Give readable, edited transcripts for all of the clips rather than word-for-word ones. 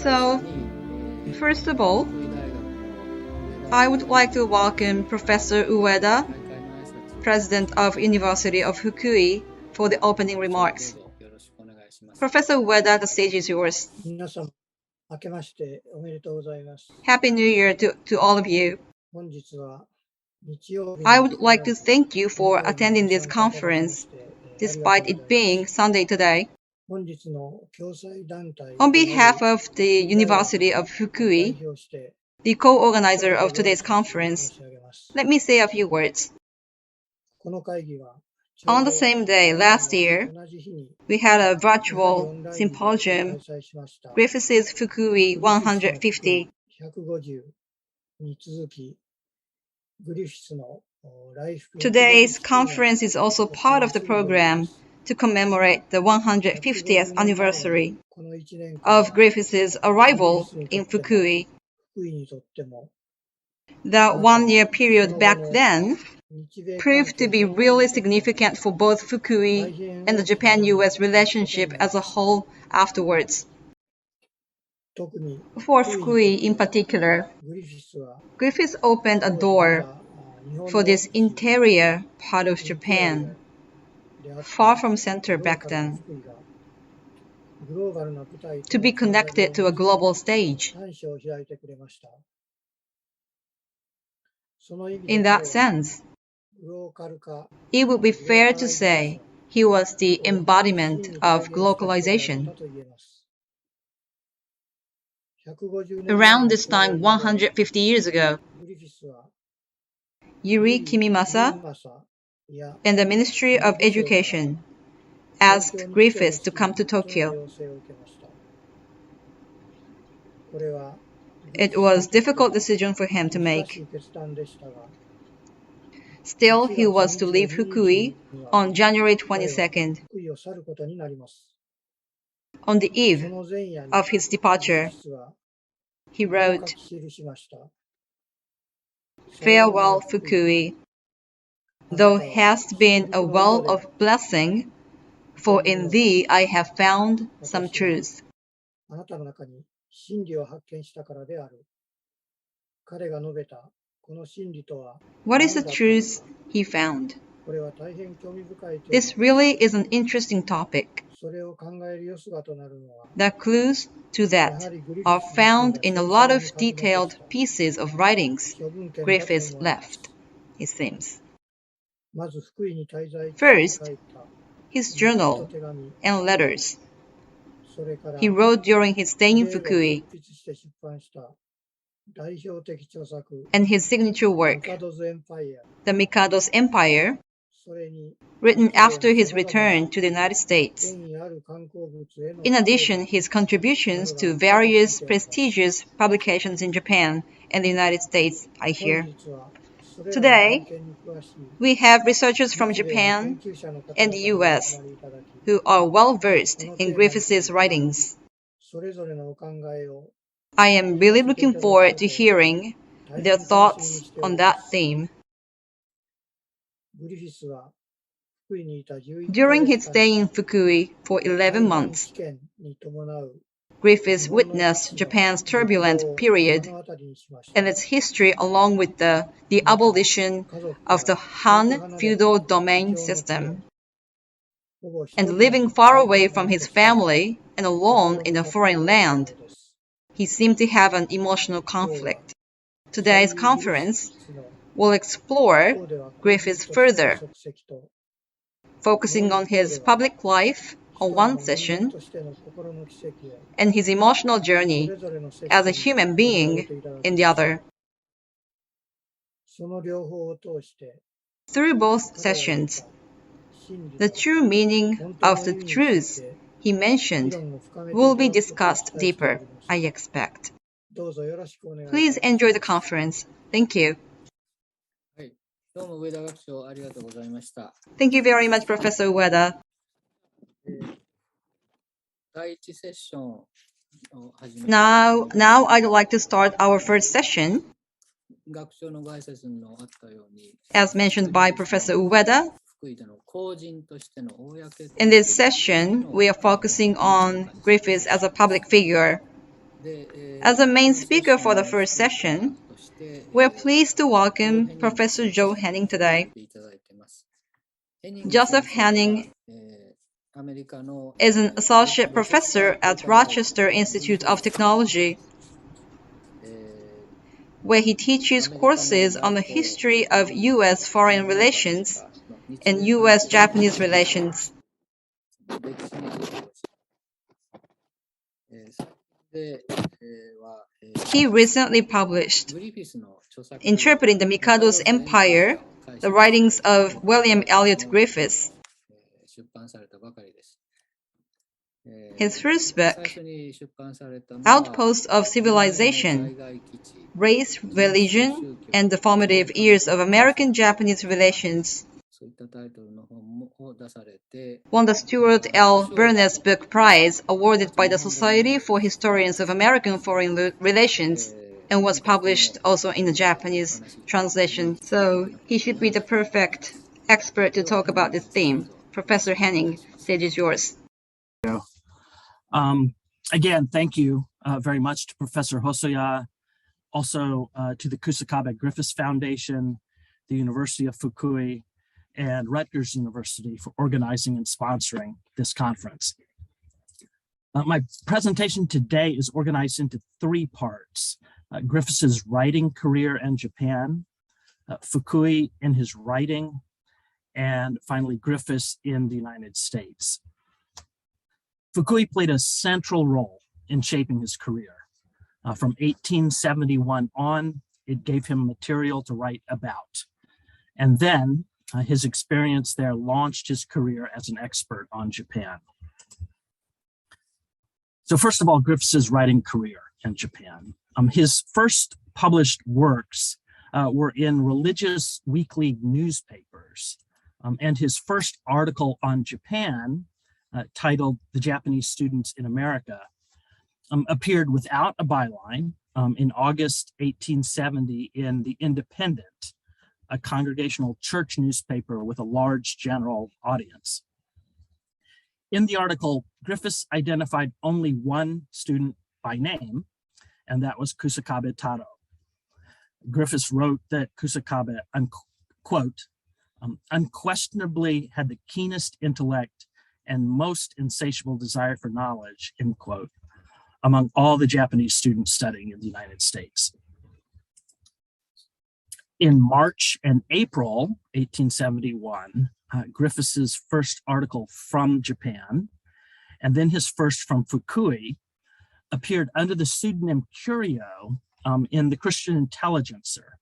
So, first of all, I would like to welcome Professor Ueda, President of University of Fukui, for the opening remarks. Professor Ueda, the stage is yours. Happy New Year to all of you. I would like to thank you for attending this conference, despite it being Sunday today. On behalf of the University of Fukui, the co-organizer of today's conference, let me say a few words. On the same day last year, we had a virtual symposium, Griffis' Fukui 150. Today's conference is also part of the program to commemorate the 150th anniversary of Griffis' arrival in Fukui. The one-year period back then proved to be really significant for both Fukui and the Japan-US relationship as a whole afterwards. For Fukui in particular, Griffis opened a door for this interior part of Japan, far from center back then, to be connected to a global stage. In that sense, it would be fair to say he was the embodiment of globalization. Around this time, 150 years ago, Yuri Kimimasa and the Ministry of Education asked Griffis to come to Tokyo. It was a difficult decision for him to make. Still, he was to leave Fukui on January 22nd. On the eve of his departure, he wrote, "Farewell, Fukui. Thou hast been a well of blessing, for in thee I have found some truth." What is the truth he found? This really is an interesting topic. The clues to that are found in a lot of detailed pieces of writings Griffis left, it seems. First, his journal and letters he wrote during his stay in Fukui, and his signature work, The Mikado's Empire, written after his return to the United States. In addition, his contributions to various prestigious publications in Japan and the United States, I hear. Today, we have researchers from Japan and the US who are well versed in Griffis' writings. I am really looking forward to hearing their thoughts on that theme. During his stay in Fukui for 11 months, Griffis witnessed Japan's turbulent period and its history along with the abolition of the Han feudal domain system. And living far away from his family and alone in a foreign land, he seemed to have an emotional conflict. Today's conference will explore Griffis further, focusing on his public life on one session and his emotional journey as a human being in the other. Through both sessions, the true meaning of the truth he mentioned will be discussed deeper, I expect. Please enjoy the conference. Thank you. Thank you very much, Professor Ueda. Now I'd like to start our first session. As mentioned by Professor Ueda, in this session, we are focusing on Griffis as a public figure As a main speaker for the first session, we're pleased to welcome Professor Joe Henning today. Joseph Henning is an associate professor at Rochester Institute of Technology, where he teaches courses on the history of U.S. foreign relations and U.S.-Japanese relations. He recently published Interpreting the Mikado's Empire, the writings of William Elliot Griffis. His first book, Outposts of Civilization, Race, Religion, and the Formative Years of American-Japanese Relations, won the Stuart L. Burness Book Prize awarded by the Society for Historians of American Foreign Relations, and was published also in the Japanese translation. So he should be the perfect expert to talk about this theme. Professor Henning, stage is yours. Again, thank you very much to Professor Hosoya, also to the Kusakabe Griffis Foundation, the University of Fukui, and Rutgers University for organizing and sponsoring this conference. My presentation today is organized into three parts. Griffis's writing career in Japan, Fukui in his writing, and finally Griffis in the United States. Fukui played a central role in shaping his career. From 1871 on, it gave him material to write about. And then his experience there launched his career as an expert on Japan. So first of all, Griffis's writing career in Japan. His first published works were in religious weekly newspapers. And his first article on Japan, titled The Japanese Students in America, appeared without a byline in August 1870 in The Independent, a congregational church newspaper with a large general audience. In the article, Griffis identified only one student by name, and that was Kusakabe Taro. Griffis wrote that Kusakabe, quote, unquestionably had the keenest intellect and most insatiable desire for knowledge, end quote, among all the Japanese students studying in the United States. In March and April 1871, Griffis's first article from Japan, and then his first from Fukui, appeared under the pseudonym Curio in the Christian Intelligencer.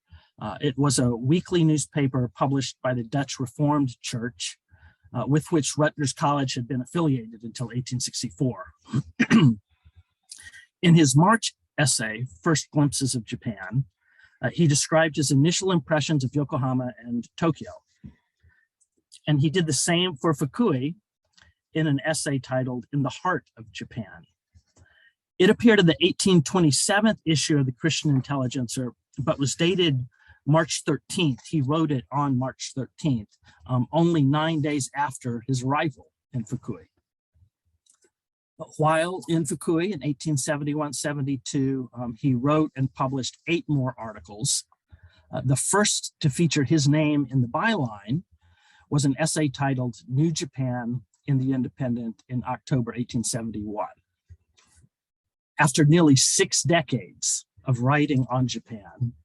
It was a weekly newspaper published by the Dutch Reformed Church, with which Rutgers College had been affiliated until 1864. In his March essay, First Glimpses of Japan, he described his initial impressions of Yokohama and Tokyo. And he did the same for Fukui in an essay titled In the Heart of Japan. It appeared in the 1827 issue of the Christian Intelligencer, but was dated March 13th. He wrote it on March 13th, only 9 days after his arrival in Fukui. While in Fukui in 1871-72, he wrote and published 8 more articles. The first to feature his name in the byline was an essay titled New Japan in the Independent in October 1871. After nearly 6 decades of writing on Japan,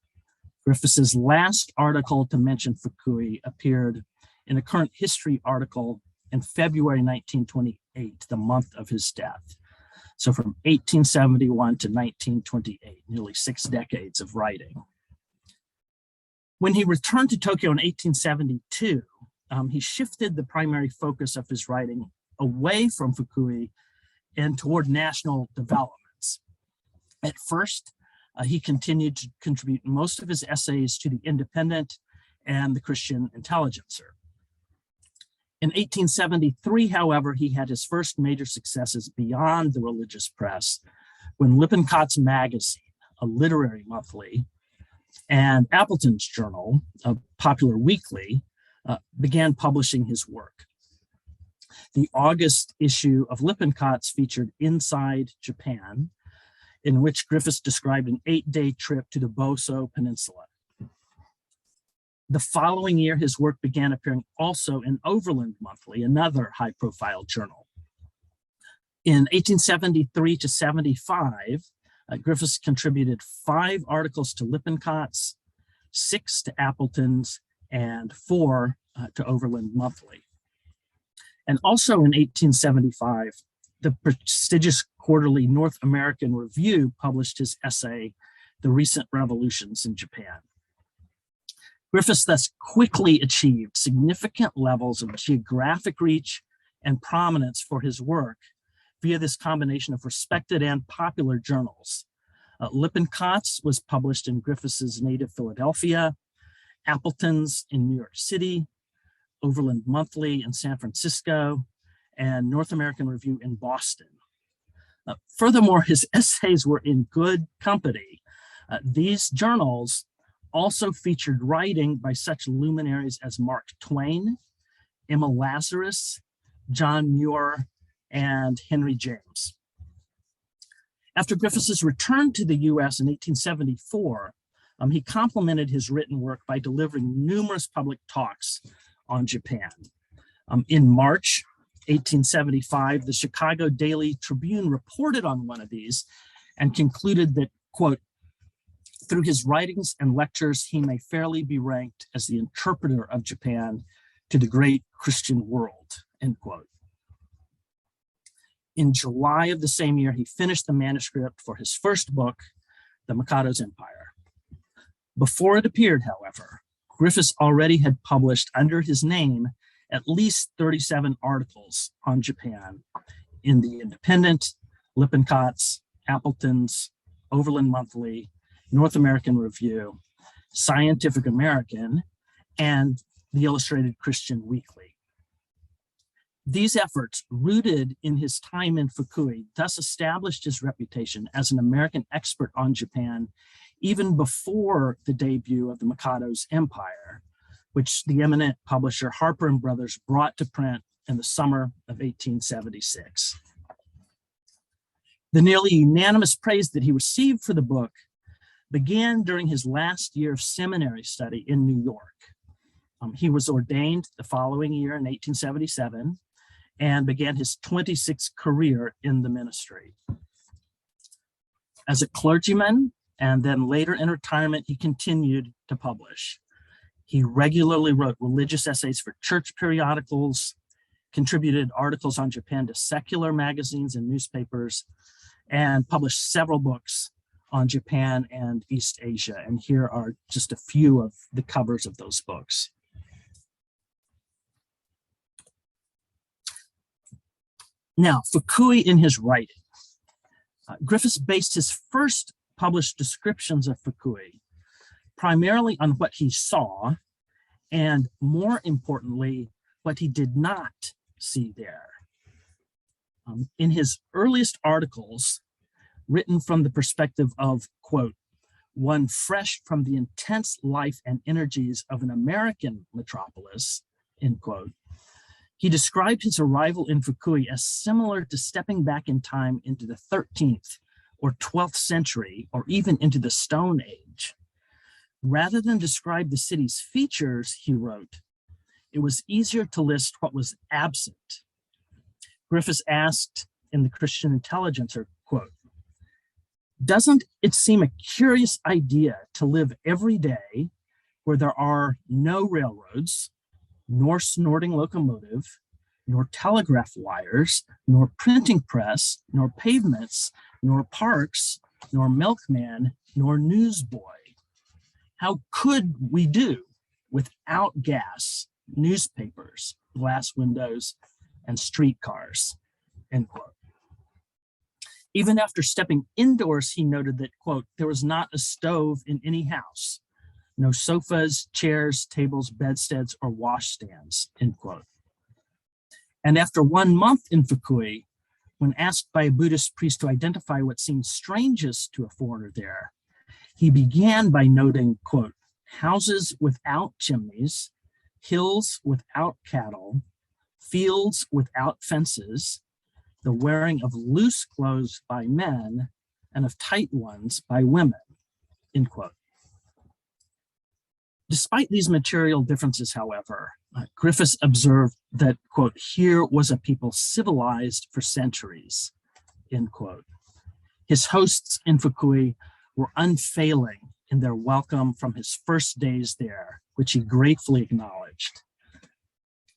Griffis's last article to mention Fukui appeared in a current history article in February 1928, the month of his death. So from 1871 to 1928, nearly 6 decades of writing. When he returned to Tokyo in 1872, he shifted the primary focus of his writing away from Fukui and toward national developments. At first, he continued to contribute most of his essays to the Independent and the Christian Intelligencer. In 1873, however, he had his first major successes beyond the religious press when Lippincott's Magazine, a literary monthly, and Appleton's Journal, a popular weekly, began publishing his work. The August issue of Lippincott's featured Inside Japan, in which Griffis described an 8-day trip to the Boso Peninsula. The following year, his work began appearing also in Overland Monthly, another high-profile journal. In 1873 to 75, Griffis contributed 5 articles to Lippincott's, 6 to Appleton's, and 4 to Overland Monthly. And also in 1875, the prestigious quarterly North American Review published his essay, The Recent Revolutions in Japan. Griffis thus quickly achieved significant levels of geographic reach and prominence for his work via this combination of respected and popular journals. Lippincott's was published in Griffis's native Philadelphia, Appleton's in New York City, Overland Monthly in San Francisco, and North American Review in Boston. Furthermore, his essays were in good company. These journals also featured writing by such luminaries as Mark Twain, Emma Lazarus, John Muir, and Henry James. After Griffis's return to the US in 1874, he complemented his written work by delivering numerous public talks on Japan. In March 1875, the Chicago Daily Tribune reported on one of these and concluded that, quote, through his writings and lectures, he may fairly be ranked as the interpreter of Japan to the great Christian world, end quote. In July of the same year, he finished the manuscript for his first book, The Mikado's Empire. Before it appeared, however, Griffis already had published under his name at least 37 articles on Japan in the Independent, Lippincott's, Appleton's, Overland Monthly, North American Review, Scientific American, and the Illustrated Christian Weekly. These efforts, rooted in his time in Fukui, thus established his reputation as an American expert on Japan even before the debut of the Mikado's Empire, which the eminent publisher Harper & Brothers brought to print in the summer of 1876. The nearly unanimous praise that he received for the book began during his last year of seminary study in New York. He was ordained the following year in 1877 and began his 26th career in the ministry. As a clergyman and then later in retirement, he continued to publish. He regularly wrote religious essays for church periodicals, contributed articles on Japan to secular magazines and newspapers, and published several books on Japan and East Asia. And here are just a few of the covers of those books. Now, Fukui in his writing. Griffis based his first published descriptions of Fukui primarily on what he saw, and more importantly, what he did not see there. In his earliest articles, written from the perspective of, quote, one fresh from the intense life and energies of an American metropolis, end quote, he described his arrival in Fukui as similar to stepping back in time into the 13th or 12th century, or even into the Stone Age. Rather than describe the city's features, he wrote, it was easier to list what was absent. Griffis asked in the Christian Intelligencer, quote, doesn't it seem a curious idea to live every day where there are no railroads, nor snorting locomotive, nor telegraph wires, nor printing press, nor pavements, nor parks, nor milkman, nor newsboy? How could we do without gas, newspapers, glass windows, and streetcars, end quote. Even after stepping indoors, he noted that, quote, there was not a stove in any house, no sofas, chairs, tables, bedsteads, or washstands, end quote. And after 1 month in Fukui, when asked by a Buddhist priest to identify what seemed strangest to a foreigner there, he began by noting, quote, houses without chimneys, hills without cattle, fields without fences, the wearing of loose clothes by men, and of tight ones by women, end quote. Despite these material differences, however, Griffis observed that, quote, here was a people civilized for centuries, end quote. His hosts in Fukui were unfailing in their welcome from his first days there, which he gratefully acknowledged.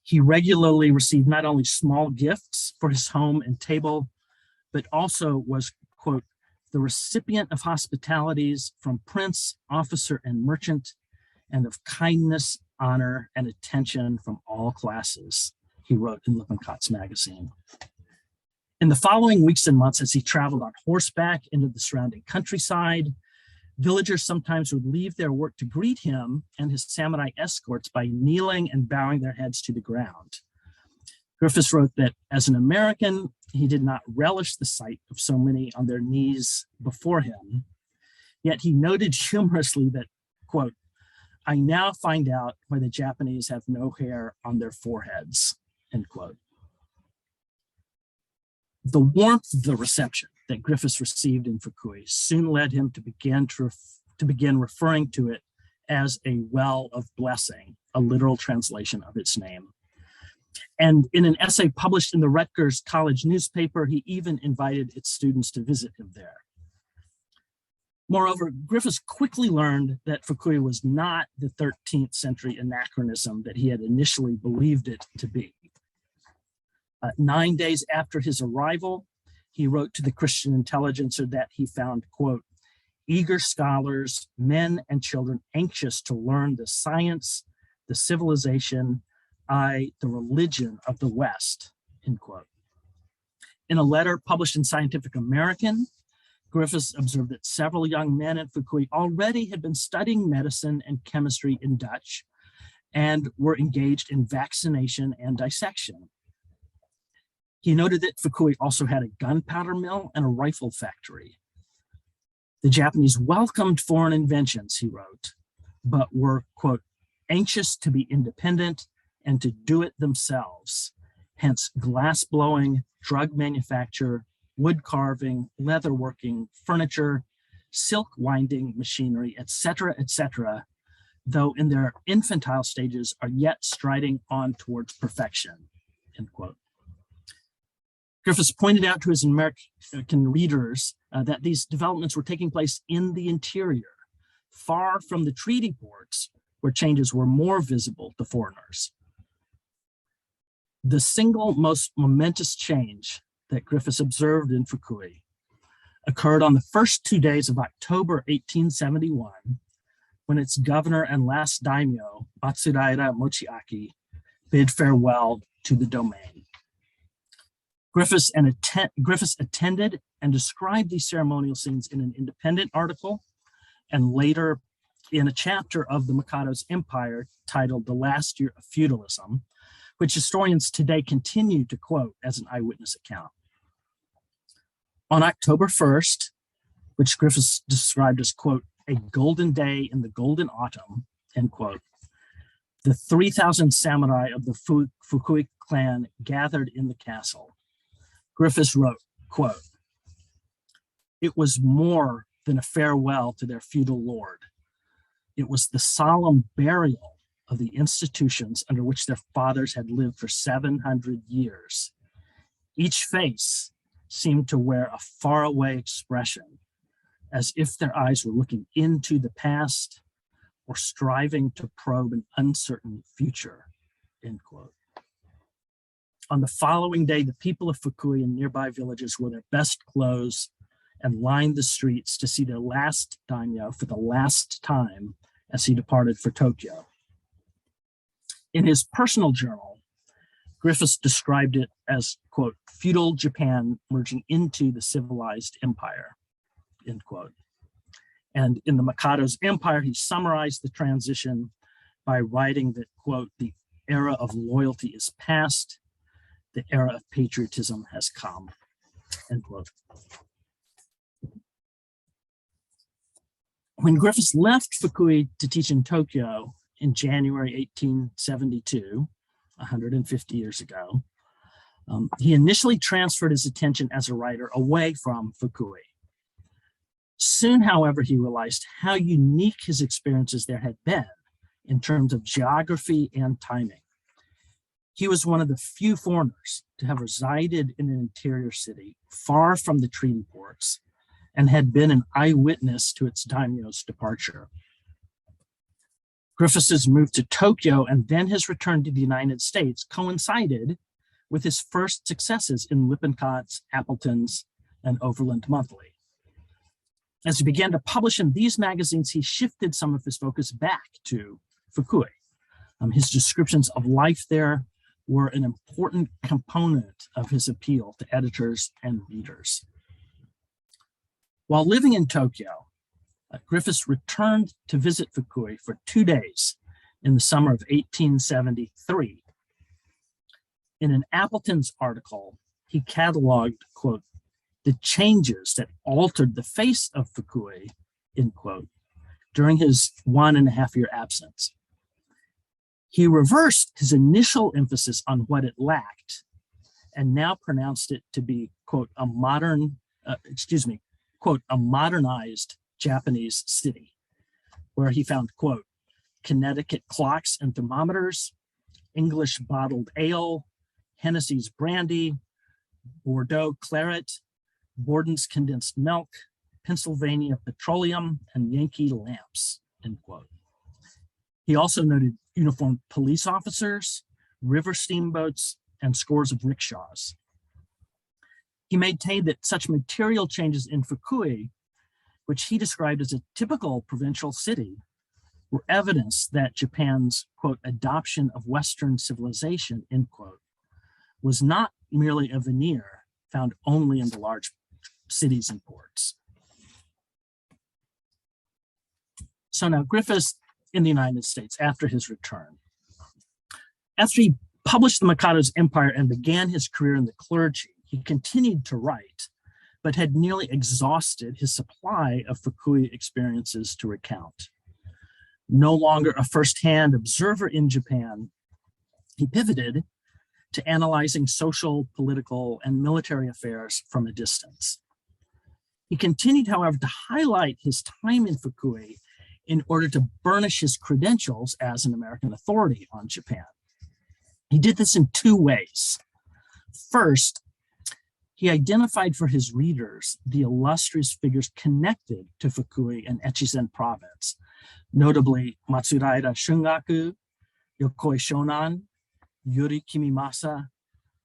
He regularly received not only small gifts for his home and table, but also was, quote, the recipient of hospitalities from prince, officer, and merchant, and of kindness, honor, and attention from all classes, he wrote in Lippincott's magazine. In the following weeks and months, as he traveled on horseback into the surrounding countryside, villagers sometimes would leave their work to greet him and his samurai escorts by kneeling and bowing their heads to the ground. Griffis wrote that as an American, he did not relish the sight of so many on their knees before him, yet he noted humorously that, quote, I now find out why the Japanese have no hair on their foreheads, end quote. The warmth of the reception that Griffis received in Fukui soon led him to begin referring to it as a well of blessing, a literal translation of its name. And in an essay published in the Rutgers College newspaper, he even invited its students to visit him there. Moreover, Griffis quickly learned that Fukui was not the 13th century anachronism that he had initially believed it to be. 9 days after his arrival, he wrote to the Christian Intelligencer that he found, quote, eager scholars, men and children anxious to learn the science, the civilization, the religion of the West, end quote. In a letter published in Scientific American, Griffis observed that several young men in Fukui already had been studying medicine and chemistry in Dutch and were engaged in vaccination and dissection. He noted that Fukui also had a gunpowder mill and a rifle factory. The Japanese welcomed foreign inventions, he wrote, but were, quote, anxious to be independent and to do it themselves, hence glass blowing, drug manufacture, wood carving, leather working, furniture, silk winding machinery, etc., though in their infantile stages are yet striding on towards perfection, end quote. Griffis pointed out to his American readers that these developments were taking place in the interior, far from the treaty ports, where changes were more visible to foreigners. The single most momentous change that Griffis observed in Fukui occurred on the first 2 days of October 1871, when its governor and last daimyo, Matsudaira Mochiaki, bid farewell to the domain. Griffis attended and described these ceremonial scenes in an independent article, and later in a chapter of the Mikado's Empire titled The Last Year of Feudalism, which historians today continue to quote as an eyewitness account. On October 1st, which Griffis described as, quote, a golden day in the golden autumn, end quote, the 3,000 samurai of the Fukui clan gathered in the castle. Griffis wrote, quote, it was more than a farewell to their feudal lord. It was the solemn burial of the institutions under which their fathers had lived for 700 years. Each face seemed to wear a faraway expression, as if their eyes were looking into the past or striving to probe an uncertain future, end quote. On the following day, the people of Fukui and nearby villages wore their best clothes and lined the streets to see their last daimyo for the last time as he departed for Tokyo. In his personal journal, Griffis described it as, quote, feudal Japan merging into the civilized empire, end quote. And in the Mikado's Empire, he summarized the transition by writing that, quote, the era of loyalty is past, the era of patriotism has come, end quote. When Griffis left Fukui to teach in Tokyo in January 1872, 150 years ago, he initially transferred his attention as a writer away from Fukui. Soon, however, he realized how unique his experiences there had been in terms of geography and timing. He was one of the few foreigners to have resided in an interior city far from the treaty ports and had been an eyewitness to its daimyo's departure. Griffis's move to Tokyo and then his return to the United States coincided with his first successes in Lippincott's, Appleton's, and Overland Monthly. As he began to publish in these magazines, he shifted some of his focus back to Fukui. His descriptions of life there were an important component of his appeal to editors and readers. While living in Tokyo, Griffis returned to visit Fukui for 2 days in the summer of 1873. In an Appleton's article, he cataloged, quote, the changes that altered the face of Fukui, end quote, during his 1.5-year absence. He reversed his initial emphasis on what it lacked and now pronounced it to be, quote, a modernized Japanese city, where he found, quote, Connecticut clocks and thermometers, English bottled ale, Hennessy's brandy, Bordeaux claret, Borden's condensed milk, Pennsylvania petroleum, and Yankee lamps, end quote. He also noted uniformed police officers, river steamboats, and scores of rickshaws. He maintained that such material changes in Fukui, which he described as a typical provincial city, were evidence that Japan's, quote, adoption of Western civilization, end quote, was not merely a veneer found only in the large cities and ports. So now Griffis in the United States after his return. After he published The Mikado's Empire and began his career in the clergy, he continued to write, but had nearly exhausted his supply of Fukui experiences to recount. No longer a firsthand observer in Japan, he pivoted to analyzing social, political, and military affairs from a distance. He continued, however, to highlight his time in Fukui in order to burnish his credentials as an American authority on Japan. He did this in 2 ways. First, he identified for his readers the illustrious figures connected to Fukui and Echizen province, notably Matsudaira Shungaku, Yokoi Shonan, Yuri Kimimasa,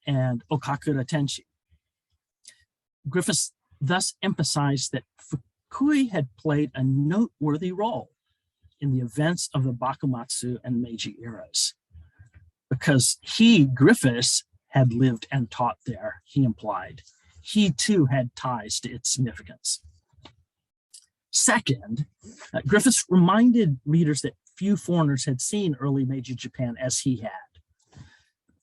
and Okakura Tenshi. Griffis thus emphasized that Fukui had played a noteworthy role in the events of the Bakumatsu and Meiji eras, because he, Griffis, had lived and taught there, he implied. He too had ties to its significance. Second, Griffis reminded readers that few foreigners had seen early Meiji Japan as he had.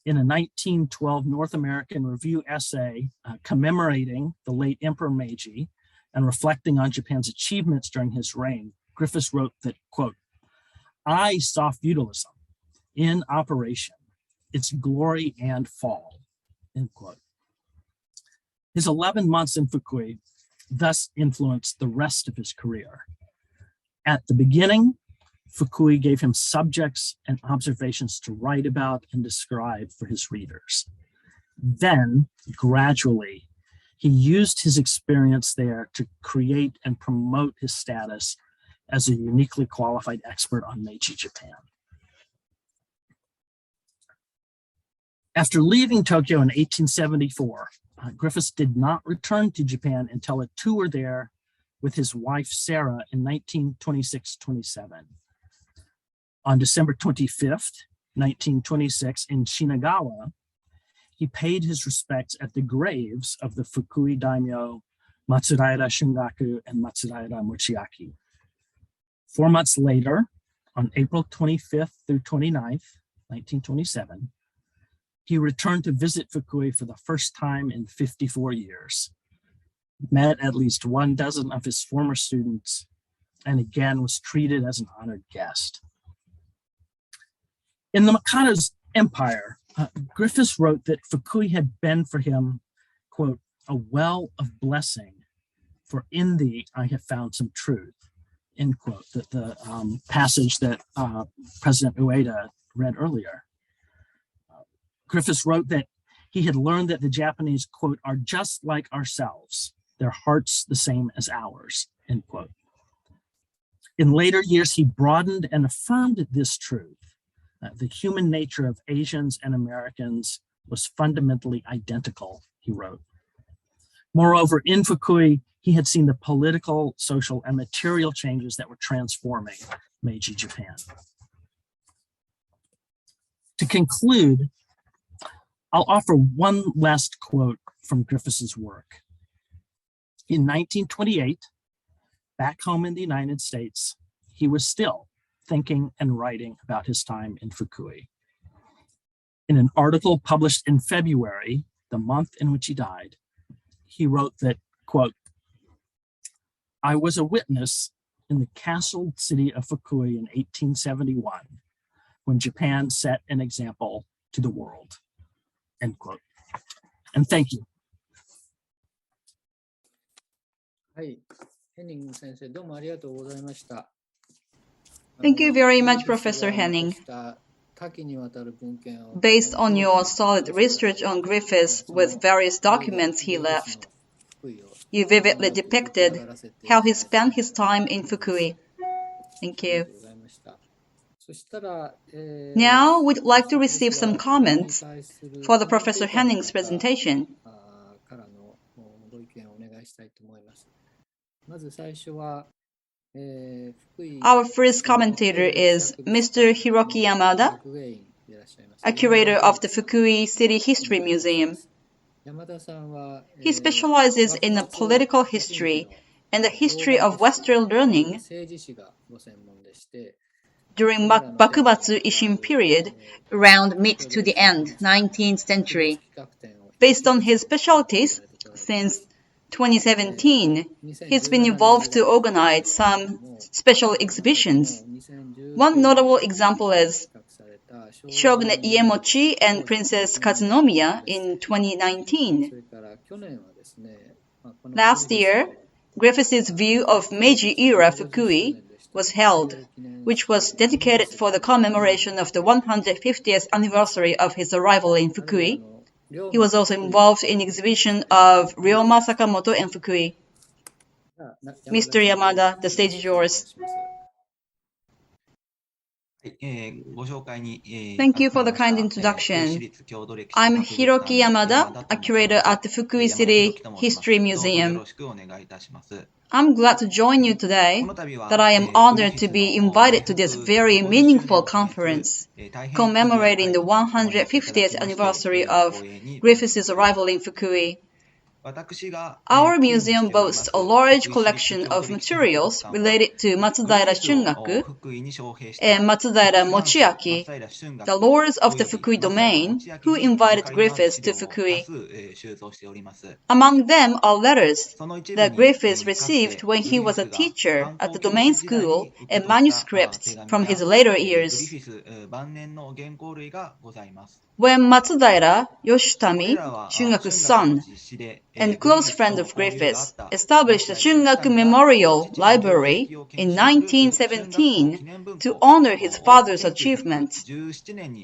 In a 1912 North American Review essay commemorating the late Emperor Meiji and reflecting on Japan's achievements during his reign, Griffis wrote that, quote, I saw feudalism in operation, its glory and fall, end quote. His 11 months in Fukui thus influenced the rest of his career. At the beginning, Fukui gave him subjects and observations to write about and describe for his readers. Then, gradually, he used his experience there to create and promote his status as a uniquely qualified expert on Meiji Japan. After leaving Tokyo in 1874, Griffis did not return to Japan until a tour there with his wife Sarah in 1926-27. On December 25th, 1926, in Shinagawa, he paid his respects at the graves of the Fukui daimyo Matsudaira Shungaku and Matsudaira Mochiaki. 4 months later, on April 25th through 29th, 1927, he returned to visit Fukui for the first time in 54 years, met at least 1 dozen of his former students, and again was treated as an honored guest. In The Mikado's Empire, Griffis wrote that Fukui had been for him, quote, a well of blessing for in thee I have found some truth, end quote, the passage that President Ueda read earlier. Griffis wrote that he had learned that the Japanese, quote, are just like ourselves, their hearts the same as ours, end quote. In later years, he broadened and affirmed this truth. The human nature of Asians and Americans was fundamentally identical, he wrote. Moreover, in Fukui, he had seen the political, social, and material changes that were transforming Meiji Japan. To conclude, I'll offer one last quote from Griffis's work. In 1928, back home in the United States, he was still thinking and writing about his time in Fukui. In an article published in February, the month in which he died, he wrote that, quote, I was a witness in the castled city of Fukui in 1871 when Japan set an example to the world, end quote. And thank you. はい、ヘニング先生、どうもありがとうございました。Thank you very much, Professor Henning. Based on your solid research on Griffis with various documents he left, you vividly depicted how he spent his time in Fukui. Thank you. Now, we'd like to receive some comments for the Professor Henning's presentation. Our first commentator is Mr. Hiroki Yamada, a curator of the Fukui City History Museum. He specializes in the political history and the history of Western learning during Bakubatsu Isshin period around mid to the end 19th century. Based on his specialties, since 2017, he's been involved to organize some special exhibitions. One notable example is Shogunate Iemochi and Princess Kazunomiya in 2019. Last year, Griffith's view of Meiji-era Fukui was held, which was dedicated for the commemoration of the 150th anniversary of his arrival in Fukui. He was also involved in the exhibition of Ryoma Sakamoto in Fukui. Mr. Yamada, the stage is yours. Thank you for the kind introduction. I'm Hiroki Yamada, a curator at the Fukui City History Museum. I'm glad to join you today, that I am honored to be invited to this very meaningful conference, commemorating the 150th anniversary of Griffith's arrival in Fukui. Our museum boasts a large collection of materials related to Matsudaira Shungaku and Matsudaira Mochiaki, the lords of the Fukui domain, who invited Griffiths to Fukui. Among them are letters that Griffiths received when he was a teacher at the domain school and manuscripts from his later years. When Matsudaira Yoshitami, Shungaku's son, and close friend of Griffiths, established the Shungaku Memorial Library in 1917 to honor his father's achievements.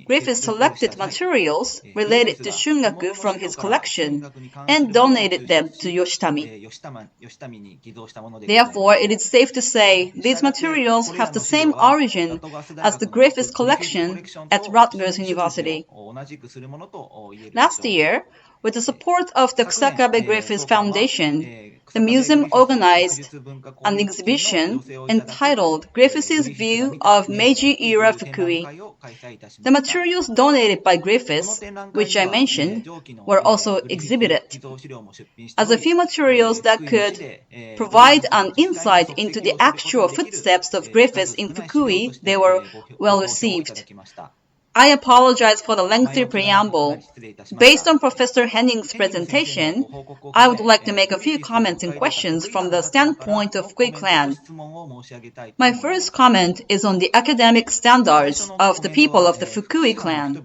Griffiths selected materials related to Shungaku from his collection and donated them to Yoshitami. Therefore, it is safe to say these materials have the same origin as the Griffiths collection at Rutgers University. Last year, with the support of the Kusakabe Griffiths Foundation, the museum organized an exhibition entitled Griffith's View of Meiji-era Fukui. The materials donated by Griffiths, which I mentioned, were also exhibited. As a few materials that could provide an insight into the actual footsteps of Griffiths in Fukui, they were well received. I apologize for the lengthy preamble. Based on Professor Henning's presentation, I would like to make a few comments and questions from the standpoint of Fukui clan. My first comment is on the academic standards of the people of the Fukui clan.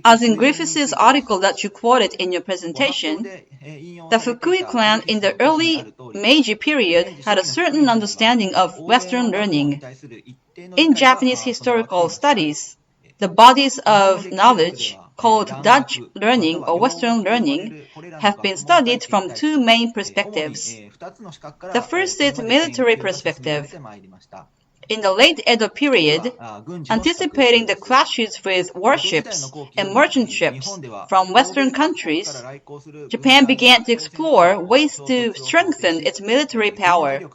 As in Griffis' article that you quoted in your presentation, the Fukui clan in the early Meiji period had a certain understanding of Western learning. In Japanese historical studies, the bodies of knowledge called Dutch learning or Western learning have been studied from two main perspectives. The first is military perspective. In the late Edo period, anticipating the clashes with warships and merchant ships from Western countries, Japan began to explore ways to strengthen its military power.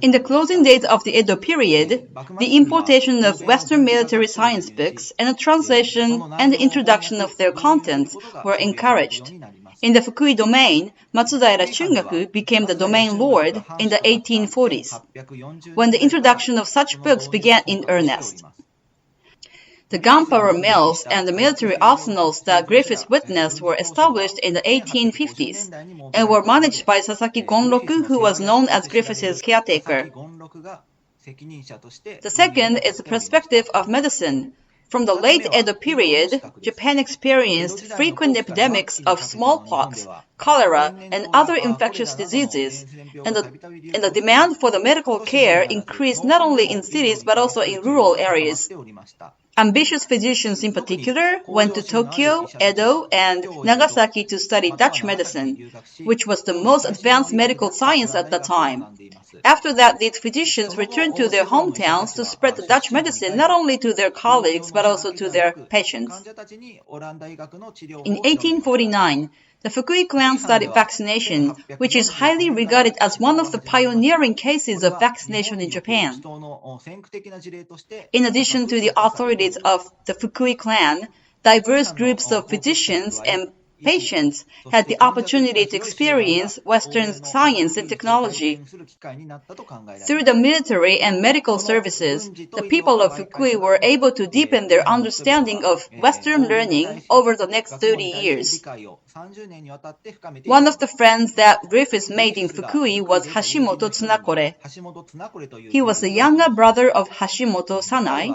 In the closing days of the Edo period, the importation of Western military science books and the translation and the introduction of their contents were encouraged. In the Fukui domain, Matsudaira Shungaku became the domain lord in the 1840s, when the introduction of such books began in earnest. The gunpowder mills and the military arsenals that Griffis witnessed were established in the 1850s and were managed by Sasaki Gonroku, who was known as Griffis' caretaker. The second is the perspective of medicine. From the late Edo period, Japan experienced frequent epidemics of smallpox, cholera, and other infectious diseases, and the demand for the medical care increased not only in cities but also in rural areas. Ambitious physicians in particular went to Tokyo, Edo, and Nagasaki to study Dutch medicine, which was the most advanced medical science at the time. After that, these physicians returned to their hometowns to spread the Dutch medicine not only to their colleagues but also to their patients. In 1849, the Fukui clan studied vaccination, which is highly regarded as one of the pioneering cases of vaccination in Japan. In addition to the authorities of the Fukui clan, diverse groups of physicians and patients had the opportunity to experience Western science and technology. Through the military and medical services, the people of Fukui were able to deepen their understanding of Western learning over the next 30 years. One of the friends that Griffis made in Fukui was Hashimoto Tsunakore. He was the younger brother of Hashimoto Sanai,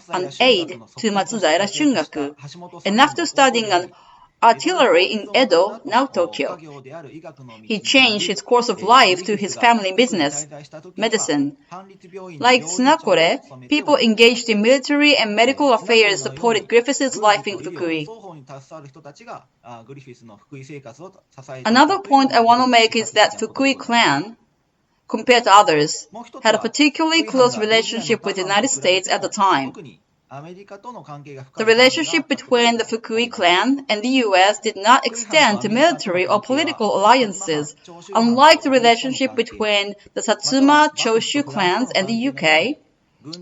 an aide to Matsudaira Shungaku, and after studying an artillery in Edo, now Tokyo, he changed his course of life to his family business, medicine. Like Tsunakore, people engaged in military and medical affairs supported Griffis' life in Fukui. Another point I want to make is that Fukui clan, compared to others, had a particularly close relationship with the United States at the time. The relationship between the Fukui clan and the US did not extend to military or political alliances, unlike the relationship between the Satsuma Choshu clans and the UK,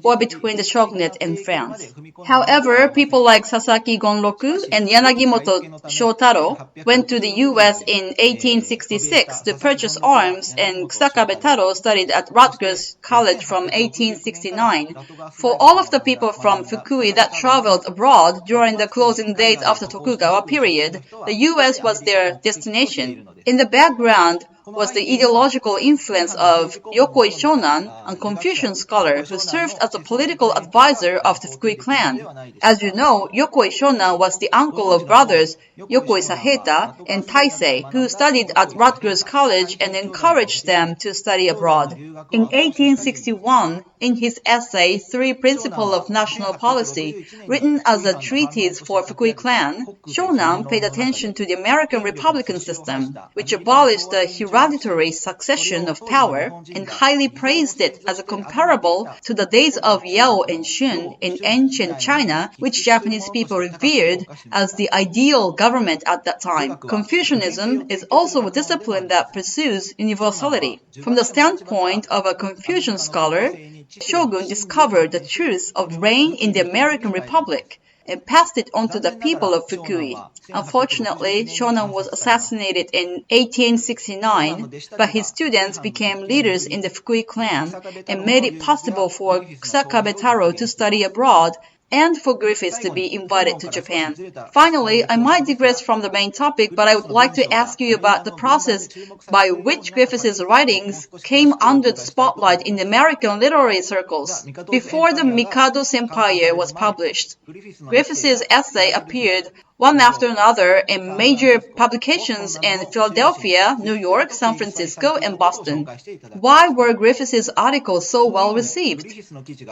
or between the shogunate and France. However, people like Sasaki Gonroku and Yanagimoto Shotaro went to the US in 1866 to purchase arms, and Kusakabe Taro studied at Rutgers College from 1869. For all of the people from Fukui that traveled abroad during the closing days of the Tokugawa period, the US was their destination. In the background was the ideological influence of Yokoi Shonan, a Confucian scholar who served as a political advisor of the Fukui clan. As you know, Yokoi Shonan was the uncle of brothers Yokoi Saheta and Taisei, who studied at Rutgers College and encouraged them to study abroad. In 1861, in his essay Three Principles of National Policy, written as a treatise for Fukui clan, Shonan paid attention to the American Republican system, which abolished the hereditary succession of power and highly praised it as a comparable to the days of Yao and Shun in ancient China, which Japanese people revered as the ideal government at that time. Confucianism is also a discipline that pursues universality. From the standpoint of a Confucian scholar, Shogun discovered the truth of reign in the American Republic and passed it on to the people of Fukui. Unfortunately, Shonan was assassinated in 1869, but his students became leaders in the Fukui clan and made it possible for Kusakabe Taro to study abroad and for Griffiths to be invited to Japan. Finally, I might digress from the main topic, but I would like to ask you about the process by which Griffiths' writings came under the spotlight in American literary circles. Before the Mikado's Empire was published, Griffiths' essay appeared one after another in major publications in Philadelphia, New York, San Francisco, and Boston. Why were Griffiths' articles so well received?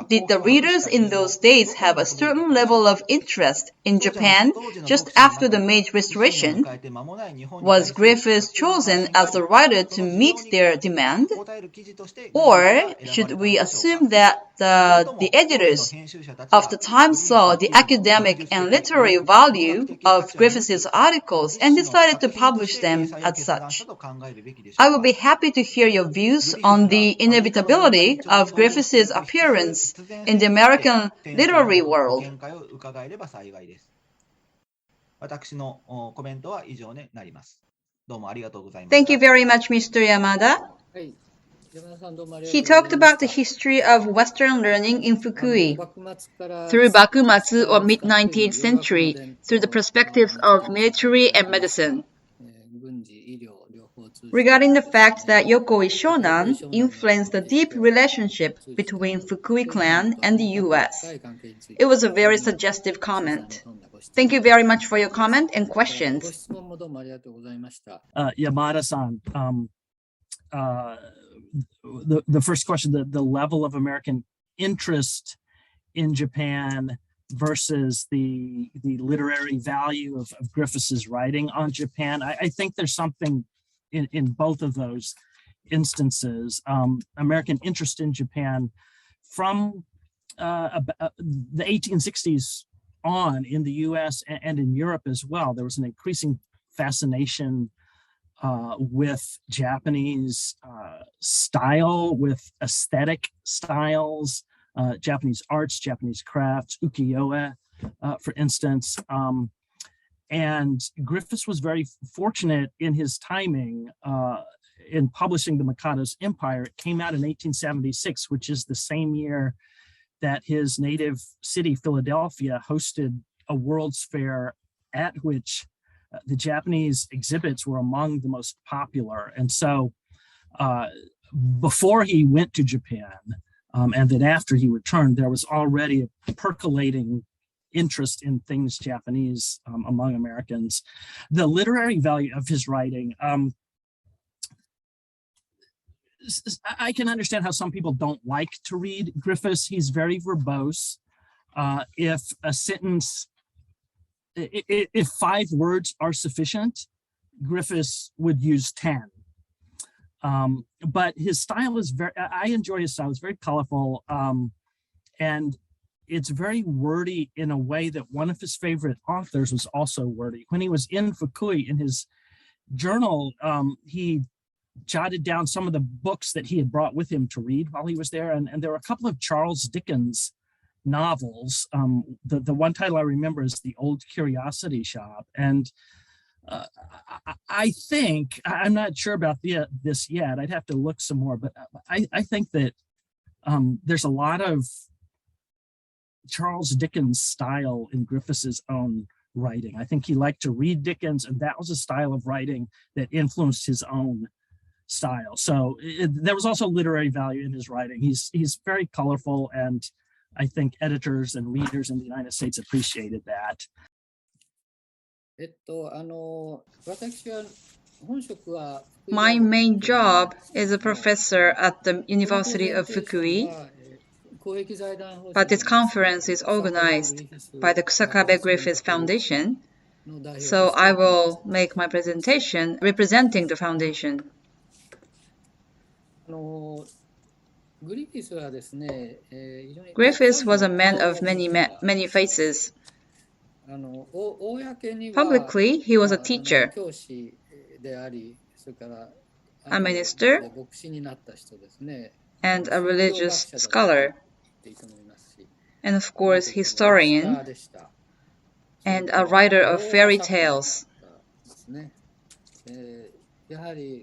Did the readers in those days have a certain level of interest in Japan just after the Meiji Restoration? Was Griffiths chosen as the writer to meet their demand? Or should we assume that the editors of the time saw the academic and literary value of Griffiths' articles and decided to publish them as such? I would be happy to hear your views on the inevitability of Griffiths' appearance in the American literary world. Thank you very much, Mr. Yamada. He talked about the history of Western learning in Fukui through Bakumatsu or mid-19th century through the perspectives of military and medicine. Regarding the fact that Yokoi Shonan influenced the deep relationship between Fukui clan and the U.S. It was a very suggestive comment. Thank you very much for your comment and questions. Yamada-san, the first question, the level of American interest in Japan versus the literary value of Griffiths' writing on Japan. I think there's something in both of those instances. American interest in Japan from the 1860s on in the US and in Europe as well. There was an increasing fascination with Japanese style, with aesthetic styles, Japanese arts, Japanese crafts, ukiyo-e, for instance. And Griffiths was very fortunate in his timing in publishing The Mikado's Empire. It came out in 1876, which is the same year that his native city, Philadelphia, hosted a World's Fair at which the Japanese exhibits were among the most popular. And so before he went to Japan, and then after he returned, there was already a percolating interest in things Japanese among Americans. The literary value of his writing, I can understand how some people don't like to read Griffiths. He's very verbose. If a sentence, if 5 words are sufficient, Griffiths would use 10. But his style is I enjoy his style. It's very colorful. And it's very wordy in a way that one of his favorite authors was also wordy. When he was in Fukui, in his journal, he jotted down some of the books that he had brought with him to read while he was there. And there were a couple of Charles Dickens novels. The one title I remember is The Old Curiosity Shop. And I think, I'm not sure about this yet, I'd have to look some more, but I think that there's a lot of Charles Dickens style in Griffiths' own writing. I think he liked to read Dickens, and that was a style of writing that influenced his own style. So there was also literary value in his writing. He's very colorful, and I think editors and readers in the United States appreciated that. My main job is a professor at the University of Fukui, but this conference is organized by the Kusakabe Griffiths Foundation, so I will make my presentation representing the foundation. Griffiths was a man of many faces. Publicly, he was a teacher, a minister, and a religious scholar, and of course, historian, and a writer of fairy tales.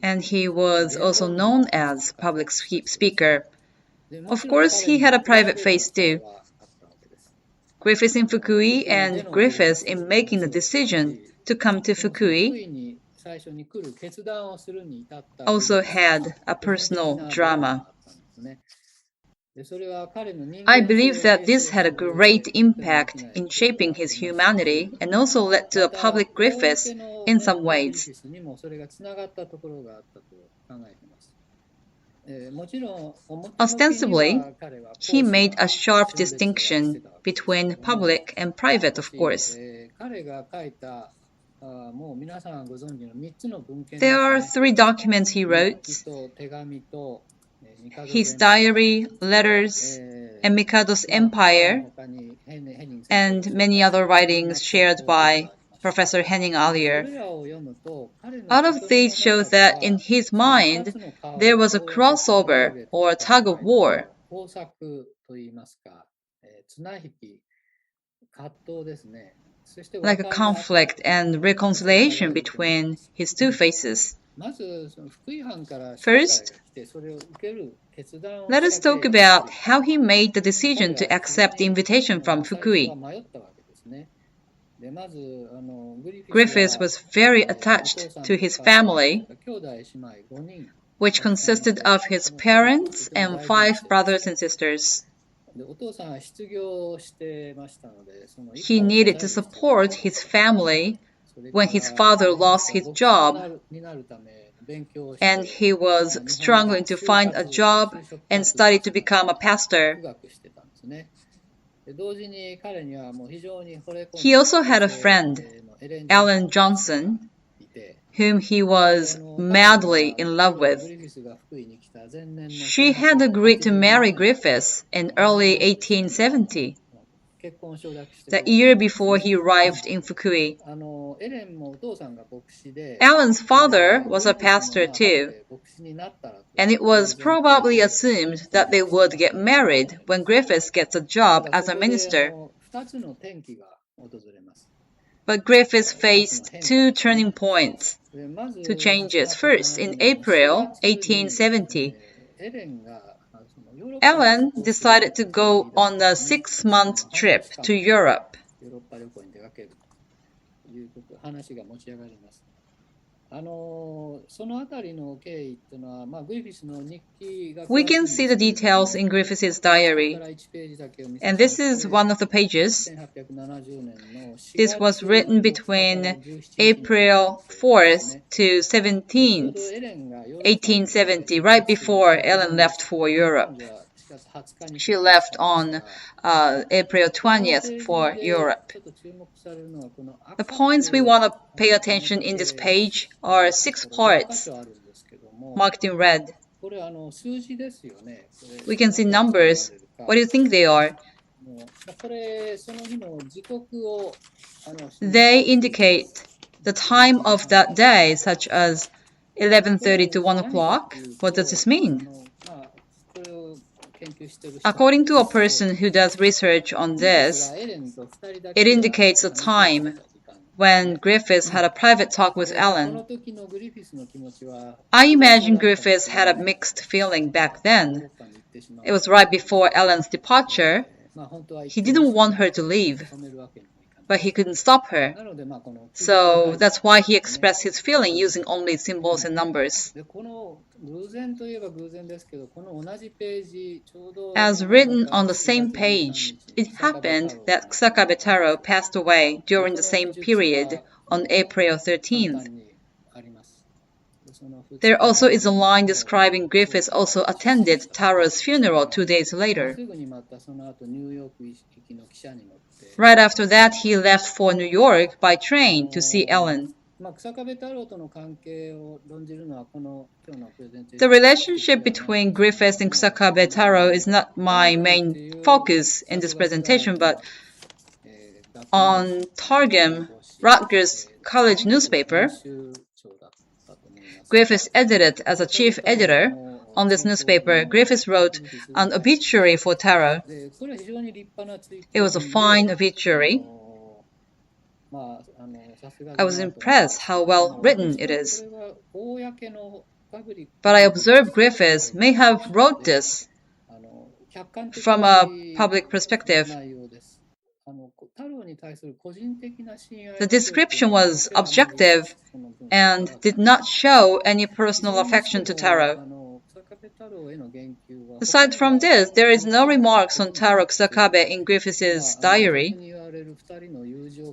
And he was also known as public speaker. Of course, he had a private face too. Griffis in Fukui and Griffis in making the decision to come to Fukui also had a personal drama. I believe that this had a great impact in shaping his humanity and also led to a public Griffis in some ways. Ostensibly, he made a sharp distinction between public and private, of course. There are 3 documents he wrote: his diary, letters, and Mikado's empire, and many other writings shared by Professor Henning Allier. All of these show that in his mind, there was a crossover or a tug of war. Like a conflict and reconciliation between his 2 faces. First, let us talk about how he made the decision to accept the invitation from Fukui. Griffis was very attached to his family, which consisted of his parents and 5 brothers and sisters. He needed to support his family when his father lost his job, and he was struggling to find a job and study to become a pastor. He also had a friend, Ellen Johnson, whom he was madly in love with. She had agreed to marry Griffis in early 1870, the year before he arrived in Fukui. Ellen's father was a pastor too, and it was probably assumed that they would get married when Griffis gets a job as a minister. But Griffis faced 2 turning points, 2 changes. First, in April 1870, Ellen decided to go on a 6-month trip to Europe. We can see the details in Griffith's diary, and this is one of the pages. This was written between April 4th to 17th, 1870, right before Ellen left for Europe. She left on April 20th for Europe. The points we want to pay attention in this page are 6 parts, marked in red. We can see numbers. What do you think they are? They indicate the time of that day, such as 11:30 to 1 o'clock. What does this mean? According to a person who does research on this, it indicates a time when Griffis had a private talk with Ellen. I imagine Griffis had a mixed feeling back then. It was right before Ellen's departure. He didn't want her to leave, but he couldn't stop her. So that's why he expressed his feeling using only symbols and numbers. As written on the same page, it happened that Kusakabe Taro passed away during the same period on April 13th. There also is a line describing Griffis also attended Taro's funeral 2 days later. Right after that, he left for New York by train to see Ellen. The relationship between Griffis and Kusakabe Taro is not my main focus in this presentation, but on Targum, Rutgers College newspaper, Griffis edited as a chief editor on this newspaper. Griffis wrote an obituary for Taro. It was a fine obituary. I was impressed how well written it is. But I observed Griffis may have wrote this from a public perspective. The description was objective and did not show any personal affection to Taro. Aside from this, there is no remarks on Taro Kusakabe in Griffith's diary.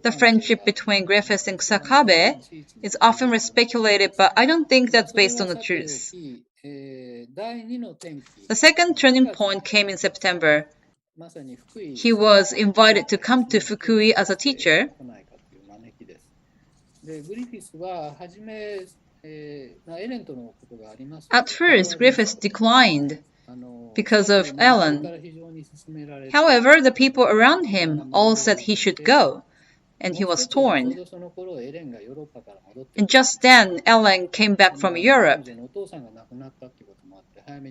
The friendship between Griffiths and Kusakabe is often speculated, but I don't think that's based on the truth. The second turning point came in September. He was invited to come to Fukui as a teacher. At first, Griffiths declined because of Ellen. However, the people around him all said he should go, and he was torn. And just then, Ellen came back from Europe.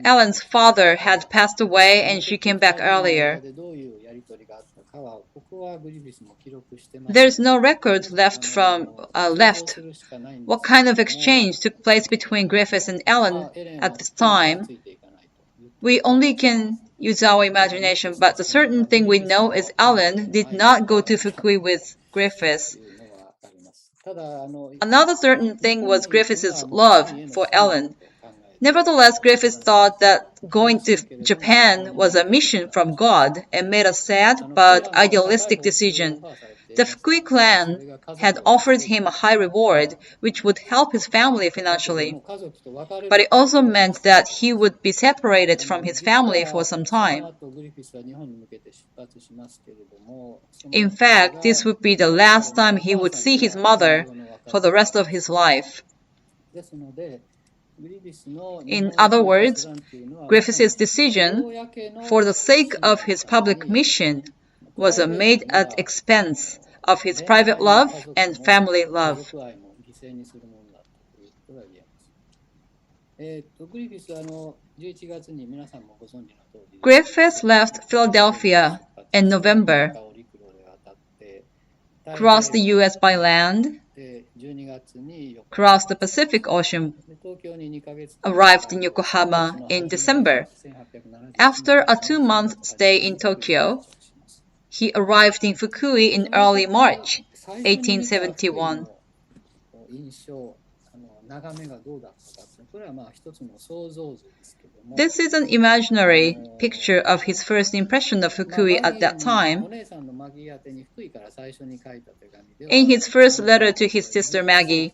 Ellen's father had passed away, and she came back earlier. There's no record left what kind of exchange took place between Griffiths and Ellen at this time. We only can use our imagination, but the certain thing we know is Ellen did not go to Fukui with Griffiths. Another certain thing was Griffiths' love for Ellen. Nevertheless, Griffiths thought that going to Japan was a mission from God and made a sad but idealistic decision. The Fukui clan had offered him a high reward, which would help his family financially. But it also meant that he would be separated from his family for some time. In fact, this would be the last time he would see his mother for the rest of his life. In other words, Griffiths' decision, for the sake of his public mission, was made at expense of his private love and family love. Griffiths left Philadelphia in November, crossed the U.S. by land, crossed the Pacific Ocean, arrived in Yokohama in December. After a 2-month stay in Tokyo, he arrived in Fukui in early March 1871. This is an imaginary picture of his first impression of Fukui at that time. In his first letter to his sister Maggie,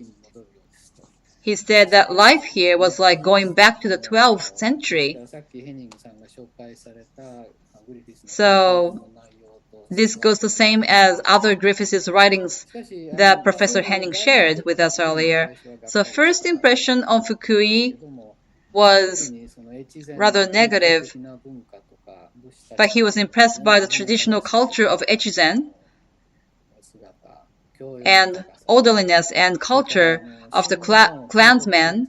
he said that life here was like going back to the 12th century. So this goes the same as other Griffiths' writings that Professor Henning shared with us earlier. So first impression on Fukui was rather negative, but he was impressed by the traditional culture of Echizen and orderliness and culture of the clansmen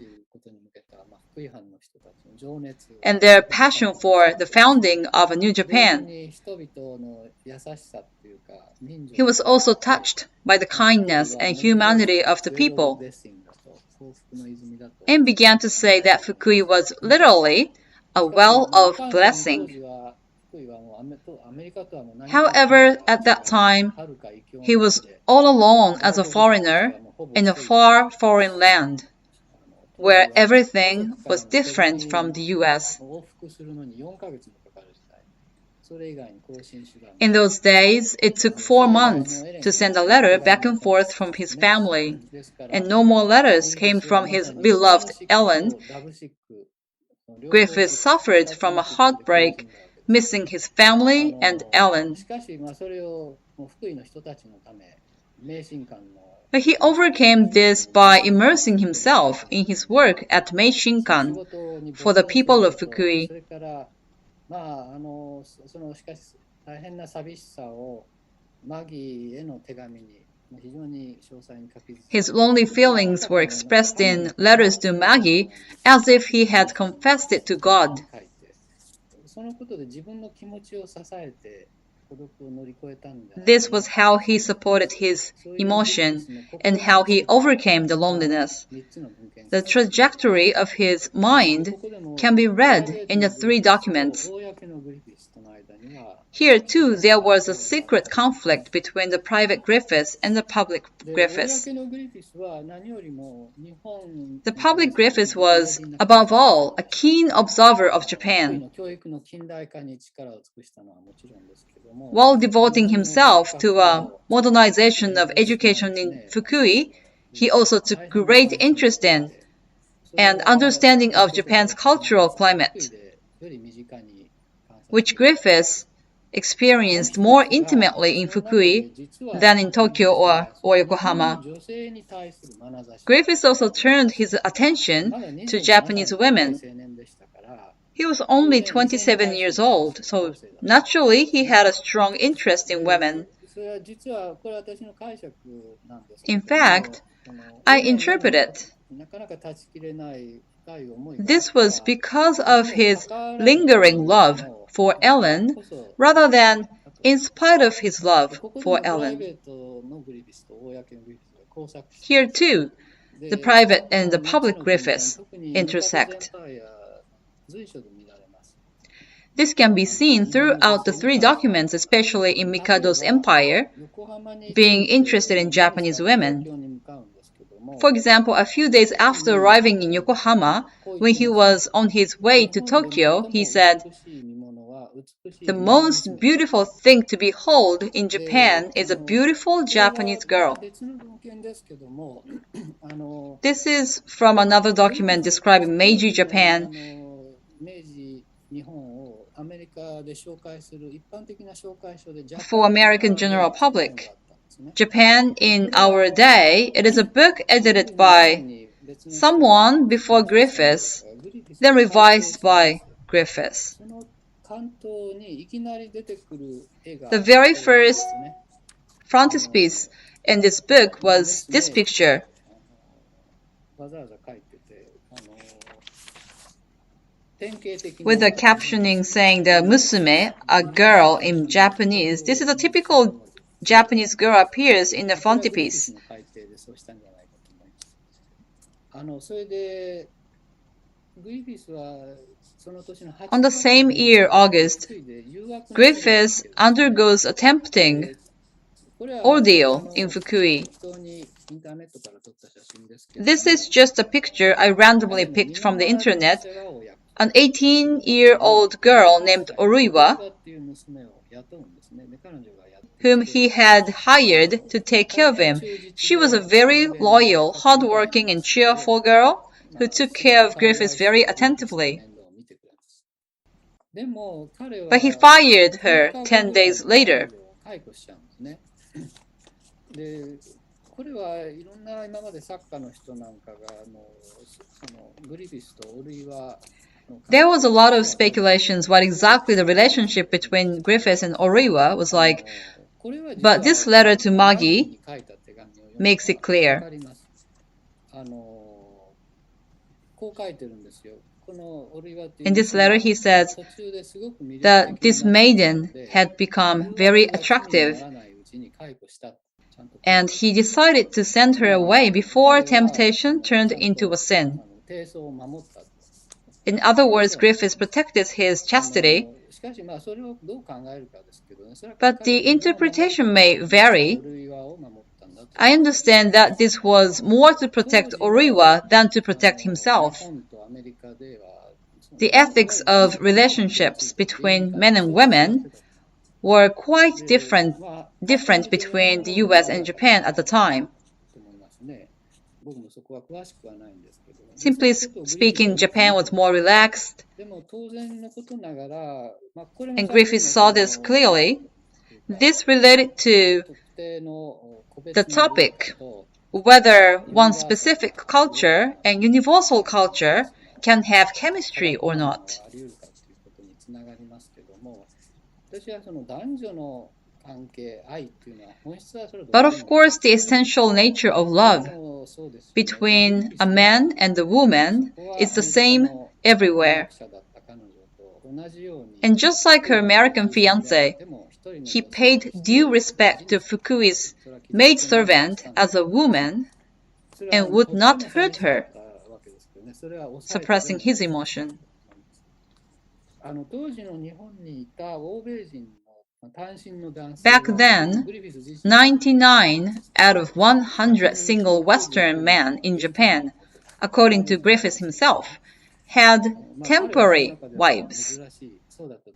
and their passion for the founding of a new Japan. He was also touched by the kindness and humanity of the people and began to say that Fukui was literally a well of blessing. However, at that time, he was all alone as a foreigner in a far foreign land, where everything was different from the U.S. In those days, it took 4 months to send a letter back and forth from his family, and no more letters came from his beloved Ellen. Griffiths suffered from a heartbreak, missing his family and Ellen. But he overcame this by immersing himself in his work at Mei Shinkan for the people of Fukui. His lonely feelings were expressed in letters to Maggie as if he had confessed it to God. This was how he supported his emotion and how he overcame the loneliness. The trajectory of his mind can be read in the 3 documents. Here, too, there was a secret conflict between the private Griffis and the public Griffis. The public Griffis was, above all, a keen observer of Japan. While devoting himself to a modernization of education in Fukui, he also took great interest in and understanding of Japan's cultural climate, which Griffis experienced more intimately in Fukui than in Tokyo or Yokohama. Griffis also turned his attention to Japanese women. He was only 27 years old, so naturally he had a strong interest in women. In fact, I interpret it. This was because of his lingering love for Ellen, rather than in spite of his love for Ellen. Here too, the private and the public Griffis intersect. This can be seen throughout the three documents, especially in Mikado's empire, being interested in Japanese women. For example, a few days after arriving in Yokohama, when he was on his way to Tokyo, he said, "The most beautiful thing to behold in Japan is a beautiful Japanese girl." This is from another document describing Meiji Japan. For American general public, Japan in Our Day, it is a book edited by someone before Griffis, then revised by Griffis. The very first frontispiece in this book was this picture. With a captioning saying the musume, a girl in Japanese. This is a typical Japanese girl appears in the frontispiece. On the same year, August, Griffis undergoes a tempting ordeal in Fukui. This is just a picture I randomly picked from the internet. An 18-year-old girl named Oruiwa, whom he had hired to take care of him. She was a very loyal, hardworking, and cheerful girl who took care of Griffis very attentively. But he fired her 10 days later. There was a lot of speculations what exactly the relationship between Griffis and Oruiwa was like, but this letter to Magi makes it clear. In this letter, he says that this maiden had become very attractive, and he decided to send her away before temptation turned into a sin. In other words, Griffis protected his chastity, but the interpretation may vary. I understand that this was more to protect Oruiwa than to protect himself. The ethics of relationships between men and women were quite different between the US and Japan at the time. Simply speaking, Japan was more relaxed, and Griffith saw this clearly. This related to the topic, whether one specific culture and universal culture can have chemistry or not. But of course, the essential nature of love between a man and a woman is the same everywhere. And just like her American fiancé, he paid due respect to Fukui's maidservant as a woman and would not hurt her, suppressing his emotion. Back then, 99 out of 100 single Western men in Japan, according to Griffis himself, had temporary wives.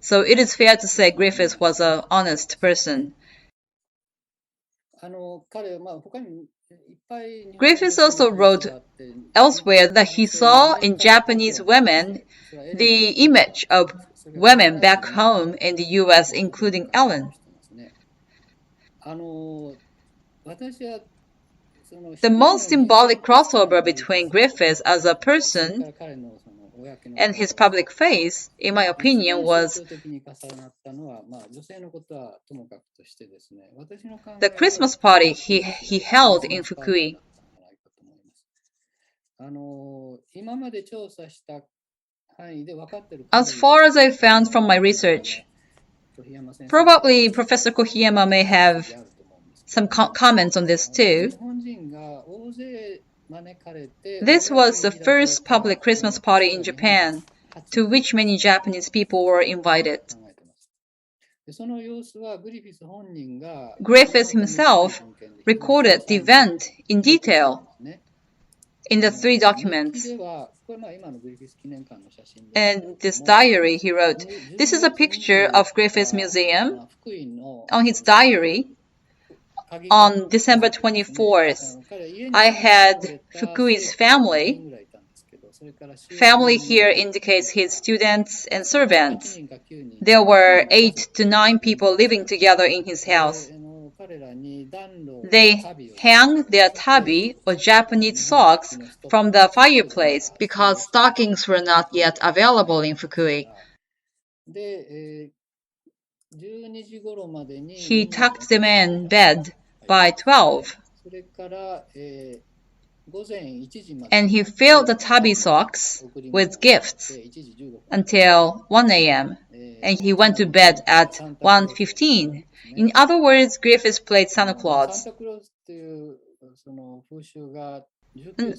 So it is fair to say Griffis was an honest person. Griffis also wrote elsewhere that he saw in Japanese women the image of women back home in the US, including Ellen. The most symbolic crossover between Griffis as a person and his public face, in my opinion, was the Christmas party he held in Fukui. As far as I found from my research, probably Professor Kohiyama may have some comments on this too. This was the first public Christmas party in Japan, to which many Japanese people were invited. Griffis himself recorded the event in detail in the 3 documents. And this diary he wrote, this is a picture of Griffis Museum. On his diary, on December 24th, I had Fukui's family. Family here indicates his students and servants. There were 8 to 9 people living together in his house. They hang their tabi or Japanese socks from the fireplace because stockings were not yet available in Fukui. He tucked them in bed by 12. And he filled the tabi socks with gifts until 1 a.m. And he went to bed at 1:15. In other words, Griffis played Santa Claus.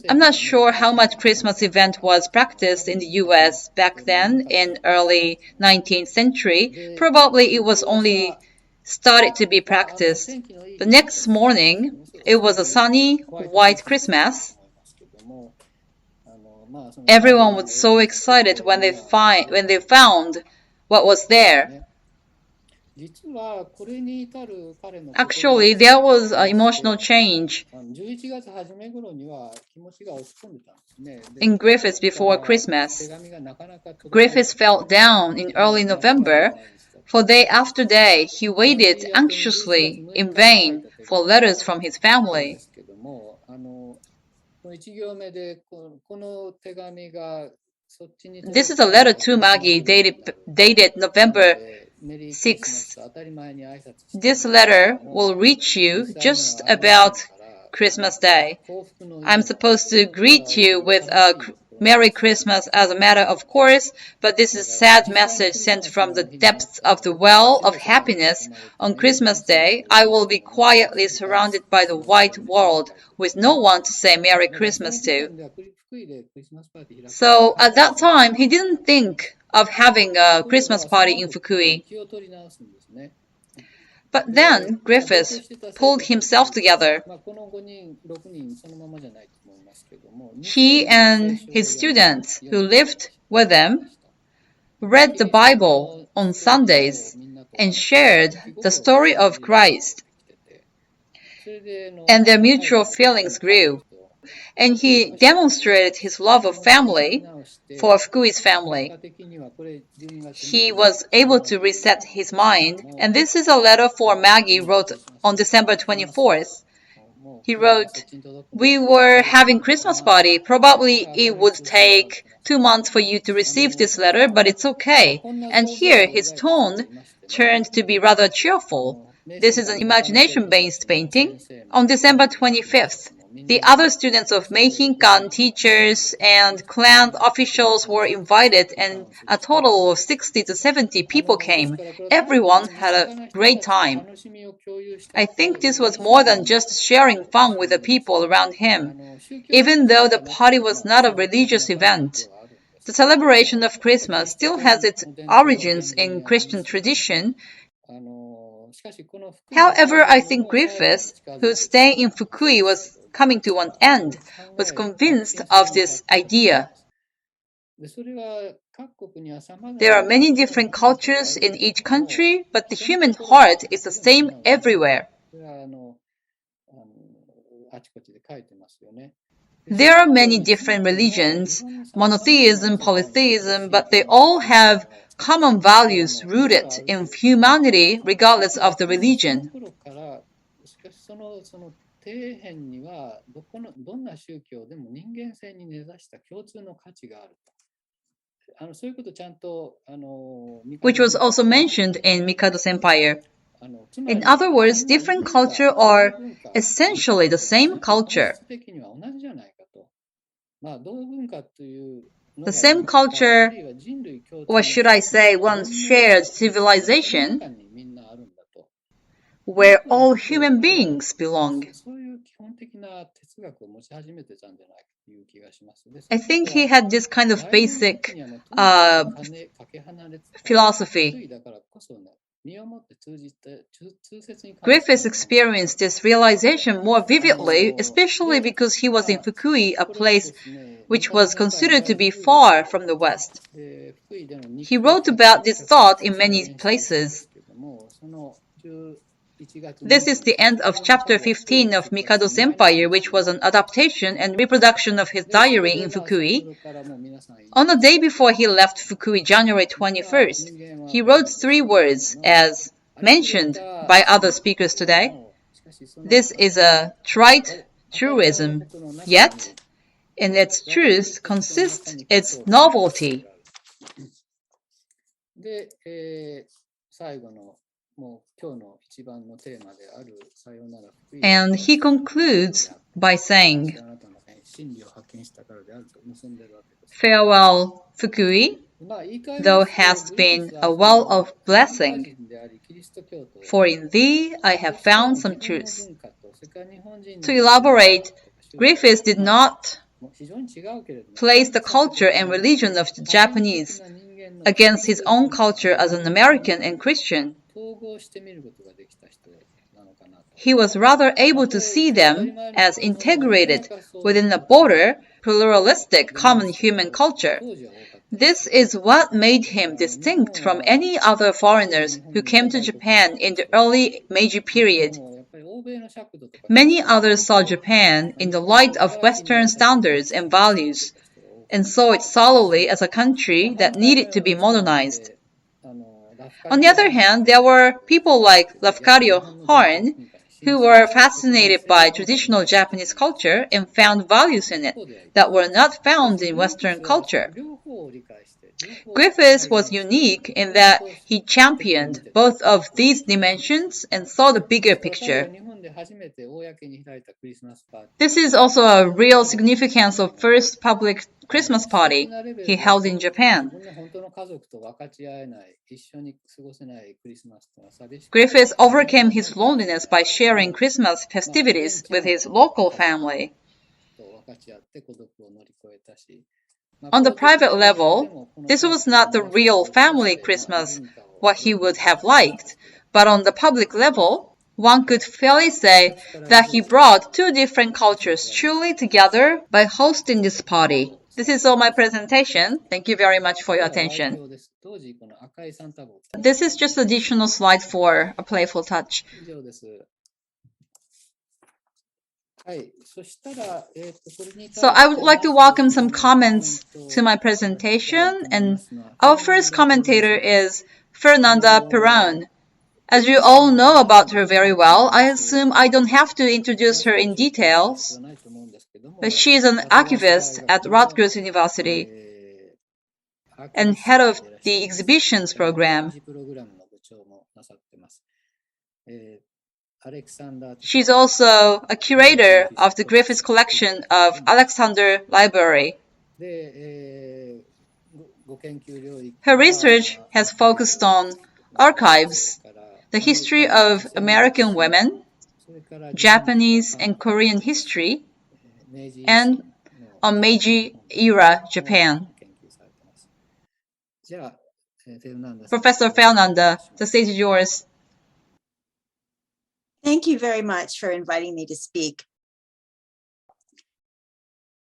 I'm not sure how much Christmas event was practiced in the US back then in early 19th century. Probably it was only started to be practiced. The next morning, it was a sunny, white Christmas. Everyone was so excited when they found what was there. Actually, there was an emotional change in Griffis before Christmas. Griffis fell down in early November. For day after day, he waited anxiously in vain for letters from his family. This is a letter to Maggie dated November 6th. This letter will reach you just about Christmas Day. I'm supposed to greet you with a Merry Christmas as a matter of course, but this is a sad message sent from the depths of the well of happiness. On Christmas Day, I will be quietly surrounded by the white world with no one to say Merry Christmas to. So at that time, he didn't think of having a Christmas party in Fukui. But then Griffis pulled himself together. He and his students who lived with him read the Bible on Sundays and shared the story of Christ. And their mutual feelings grew. And he demonstrated his love of family for Fukui's family. He was able to reset his mind, and this is a letter for Maggie wrote on December 24th. He wrote, "We were having Christmas party. Probably it would take 2 months for you to receive this letter, but it's okay." And here his tone turned to be rather cheerful. This is an imagination-based painting. On December 25th, the other students of Meihinkan, teachers, and clan officials were invited, and a total of 60 to 70 people came. Everyone had a great time. I think this was more than just sharing fun with the people around him, even though the party was not a religious event. The celebration of Christmas still has its origins in Christian tradition. However, I think Griffis, whose stay in Fukui was coming to an end, was convinced of this idea. There are many different cultures in each country, but the human heart is the same everywhere. There are many different religions, monotheism, polytheism, but they all have common values rooted in humanity regardless of the religion. Which was also mentioned in Mikado's empire. In other words, different cultures are essentially the same culture. The same culture, or should I say, one shared civilization, where all human beings belong. I think he had this kind of basic philosophy. Griffis experienced this realization more vividly, especially because he was in Fukui, a place which was considered to be far from the West. He wrote about this thought in many places. This is the end of chapter 15 of Mikado's Empire, which was an adaptation and reproduction of his diary in Fukui. On the day before he left Fukui, January 21st, he wrote 3 words as mentioned by other speakers today. This is a trite truism, yet in its truth consists its novelty. And he concludes by saying, "Farewell, Fukui, thou hast been a well of blessing, for in thee I have found some truth." To elaborate, Griffis did not place the culture and religion of the Japanese against his own culture as an American and Christian. He was rather able to see them as integrated within a broader, pluralistic, common human culture. This is what made him distinct from any other foreigners who came to Japan in the early Meiji period. Many others saw Japan in the light of Western standards and values, and saw it solely as a country that needed to be modernized. On the other hand, there were people like Lafcadio Horn, who were fascinated by traditional Japanese culture and found values in it that were not found in Western culture. Griffis was unique in that he championed both of these dimensions and saw the bigger picture. This is also a real significance of first public Christmas party he held in Japan. Griffis overcame his loneliness by sharing Christmas festivities with his local family. On the private level, this was not the real family Christmas, what he would have liked, but on the public level, one could fairly say that he brought 2 different cultures truly together by hosting this party. This is all my presentation. Thank you very much for your attention. This is just additional slide for a playful touch. So I would like to welcome some comments to my presentation, and our first commentator is Fernanda Perón. As you all know about her very well, I assume I don't have to introduce her in details, but she is an archivist at Rutgers University and head of the exhibitions program. She's also a curator of the Griffis collection of Alexander Library. Her research has focused on archives, the history of American women, Japanese and Korean history, and on Meiji-era Japan. Professor Fernanda, the stage is yours. Thank you very much for inviting me to speak.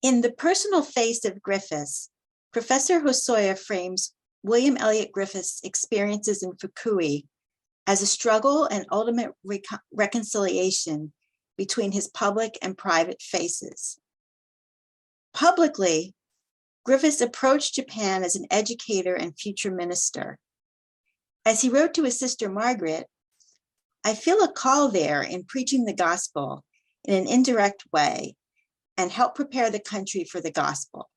In The Personal Face of Griffis, Professor Hosoya frames William Elliot Griffis' experiences in Fukui as a struggle and ultimate reconciliation between his public and private faces. Publicly, Griffis approached Japan as an educator and future minister. As he wrote to his sister Margaret, "I feel a call there in preaching the gospel in an indirect way and help prepare the country for the gospel."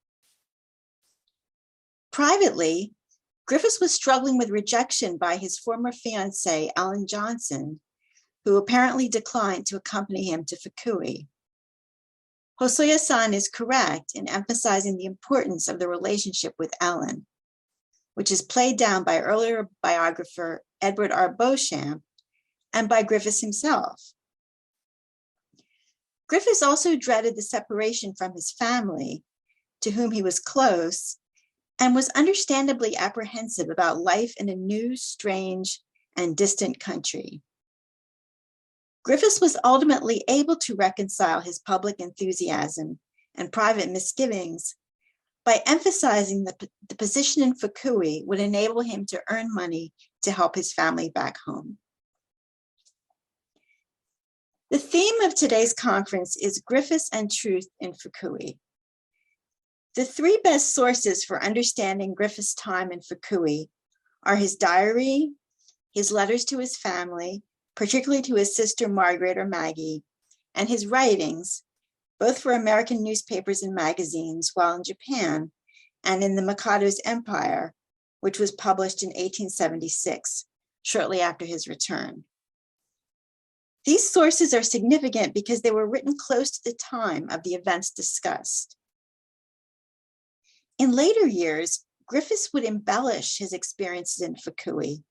Privately, Griffis was struggling with rejection by his former fiancé, Ellen Johnson, who apparently declined to accompany him to Fukui. Hosoya-san is correct in emphasizing the importance of the relationship with Ellen, which is played down by earlier biographer Edward R. Beauchamp and by Griffis himself. Griffis also dreaded the separation from his family, to whom he was close, and was understandably apprehensive about life in a new, strange, and distant country. Griffis was ultimately able to reconcile his public enthusiasm and private misgivings by emphasizing that the position in Fukui would enable him to earn money to help his family back home. The theme of today's conference is Griffis and Truth in Fukui. The three best sources for understanding Griffis' time in Fukui are his diary, his letters to his family, particularly to his sister Margaret or Maggie, and his writings, both for American newspapers and magazines while in Japan and in the Mikado's Empire, which was published in 1876, shortly after his return. These sources are significant because they were written close to the time of the events discussed. In later years, Griffis would embellish his experiences in Fukui,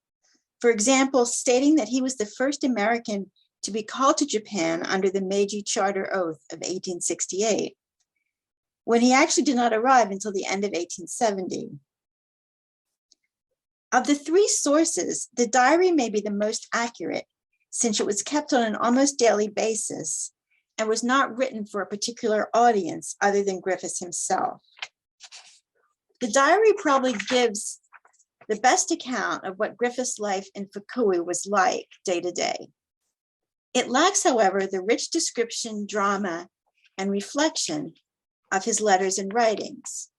for example, stating that he was the first American to be called to Japan under the Meiji Charter Oath of 1868, when he actually did not arrive until the end of 1870. Of the three sources, the diary may be the most accurate, since it was kept on an almost daily basis and was not written for a particular audience other than Griffis himself. The diary probably gives the best account of what Griffis' life in Fukui was like day to day. It lacks, however, the rich description, drama, and reflection of his letters and writings.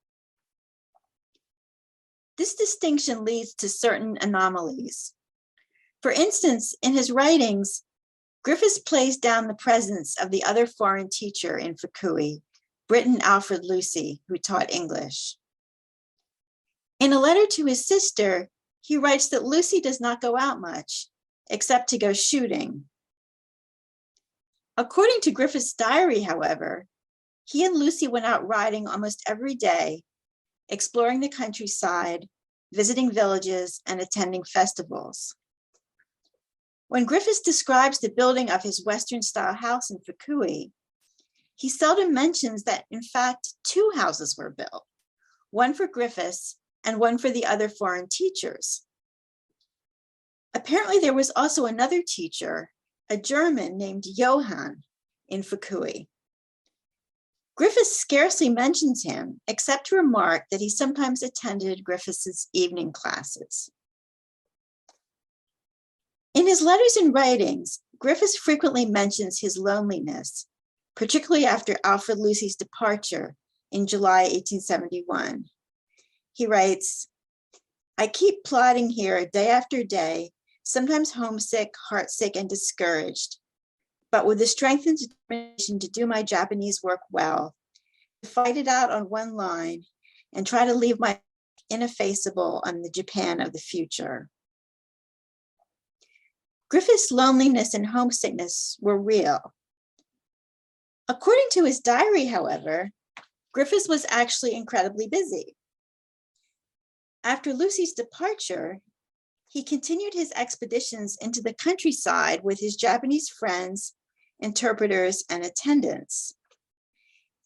This distinction leads to certain anomalies. For instance, in his writings, Griffis plays down the presence of the other foreign teacher in Fukui, Briton Alfred Lucy, who taught English. In a letter to his sister, he writes that Lucy does not go out much, except to go shooting. According to Griffis' diary, however, he and Lucy went out riding almost every day, exploring the countryside, visiting villages, and attending festivals. When Griffis describes the building of his Western-style house in Fukui, he seldom mentions that, in fact, two houses were built, one for Griffis and one for the other foreign teachers. Apparently, there was also another teacher, a German named Johann, in Fukui. Griffis scarcely mentions him, except to remark that he sometimes attended Griffis' evening classes. In his letters and writings, Griffis frequently mentions his loneliness, particularly after Alfred Lucy's departure in July 1871. He writes, "I keep plodding here day after day, sometimes homesick, heartsick, and discouraged, but with the strength and determination to do my Japanese work well, to fight it out on one line, and try to leave my ineffaceable on the Japan of the future." Griffis' loneliness and homesickness were real. According to his diary, however, Griffis was actually incredibly busy. After Lucy's departure, he continued his expeditions into the countryside with his Japanese friends, interpreters, and attendants.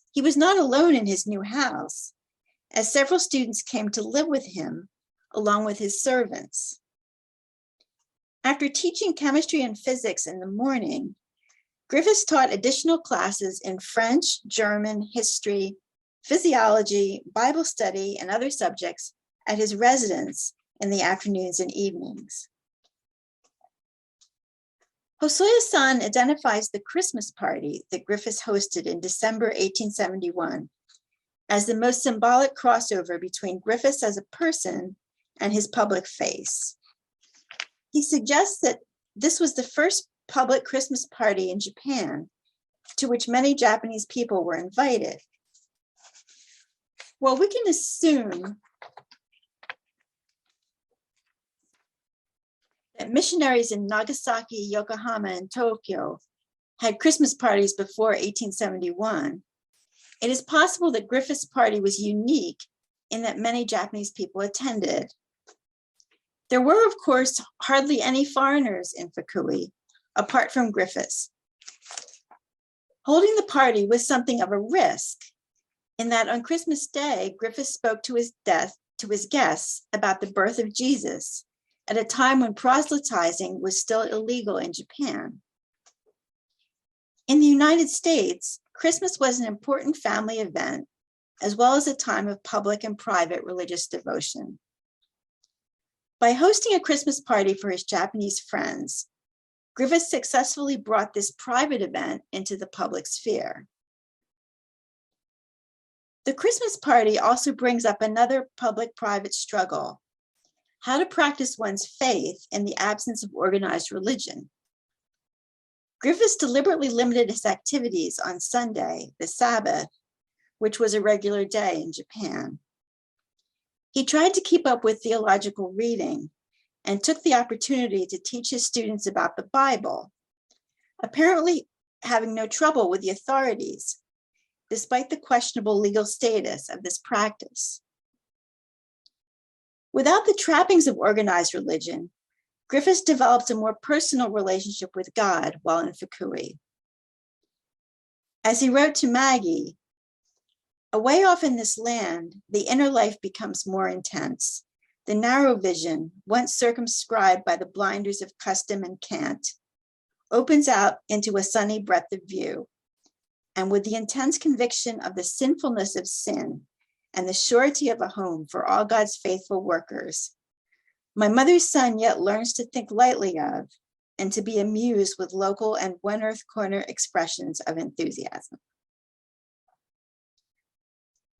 He was not alone in his new house, as several students came to live with him, along with his servants. After teaching chemistry and physics in the morning, Griffis taught additional classes in French, German, history, physiology, Bible study, and other subjects at his residence in the afternoons and evenings. Hosoya-san identifies the Christmas party that Griffis hosted in December 1871 as the most symbolic crossover between Griffis as a person and his public face. He suggests that this was the first public Christmas party in Japan to which many Japanese people were invited. Well, we can assume that missionaries in Nagasaki, Yokohama, and Tokyo had Christmas parties before 1871. It is possible that Griffis' party was unique in that many Japanese people attended. There were, of course, hardly any foreigners in Fukui, apart from Griffis. Holding the party was something of a risk, in that on Christmas Day, Griffis spoke to his guests about the birth of Jesus at a time when proselytizing was still illegal in Japan. In the United States, Christmas was an important family event, as well as a time of public and private religious devotion. By hosting a Christmas party for his Japanese friends, Griffis successfully brought this private event into the public sphere. The Christmas party also brings up another public-private struggle: how to practice one's faith in the absence of organized religion. Griffis deliberately limited his activities on Sunday, the Sabbath, which was a regular day in Japan. He tried to keep up with theological reading and took the opportunity to teach his students about the Bible, apparently having no trouble with the authorities, despite the questionable legal status of this practice. Without the trappings of organized religion, Griffis developed a more personal relationship with God while in Fukui. As he wrote to Maggie, "Away off in this land, the inner life becomes more intense. The narrow vision, once circumscribed by the blinders of custom and cant, opens out into a sunny breadth of view. And with the intense conviction of the sinfulness of sin and the surety of a home for all God's faithful workers, my mother's son yet learns to think lightly of and to be amused with local and one earth corner expressions of enthusiasm."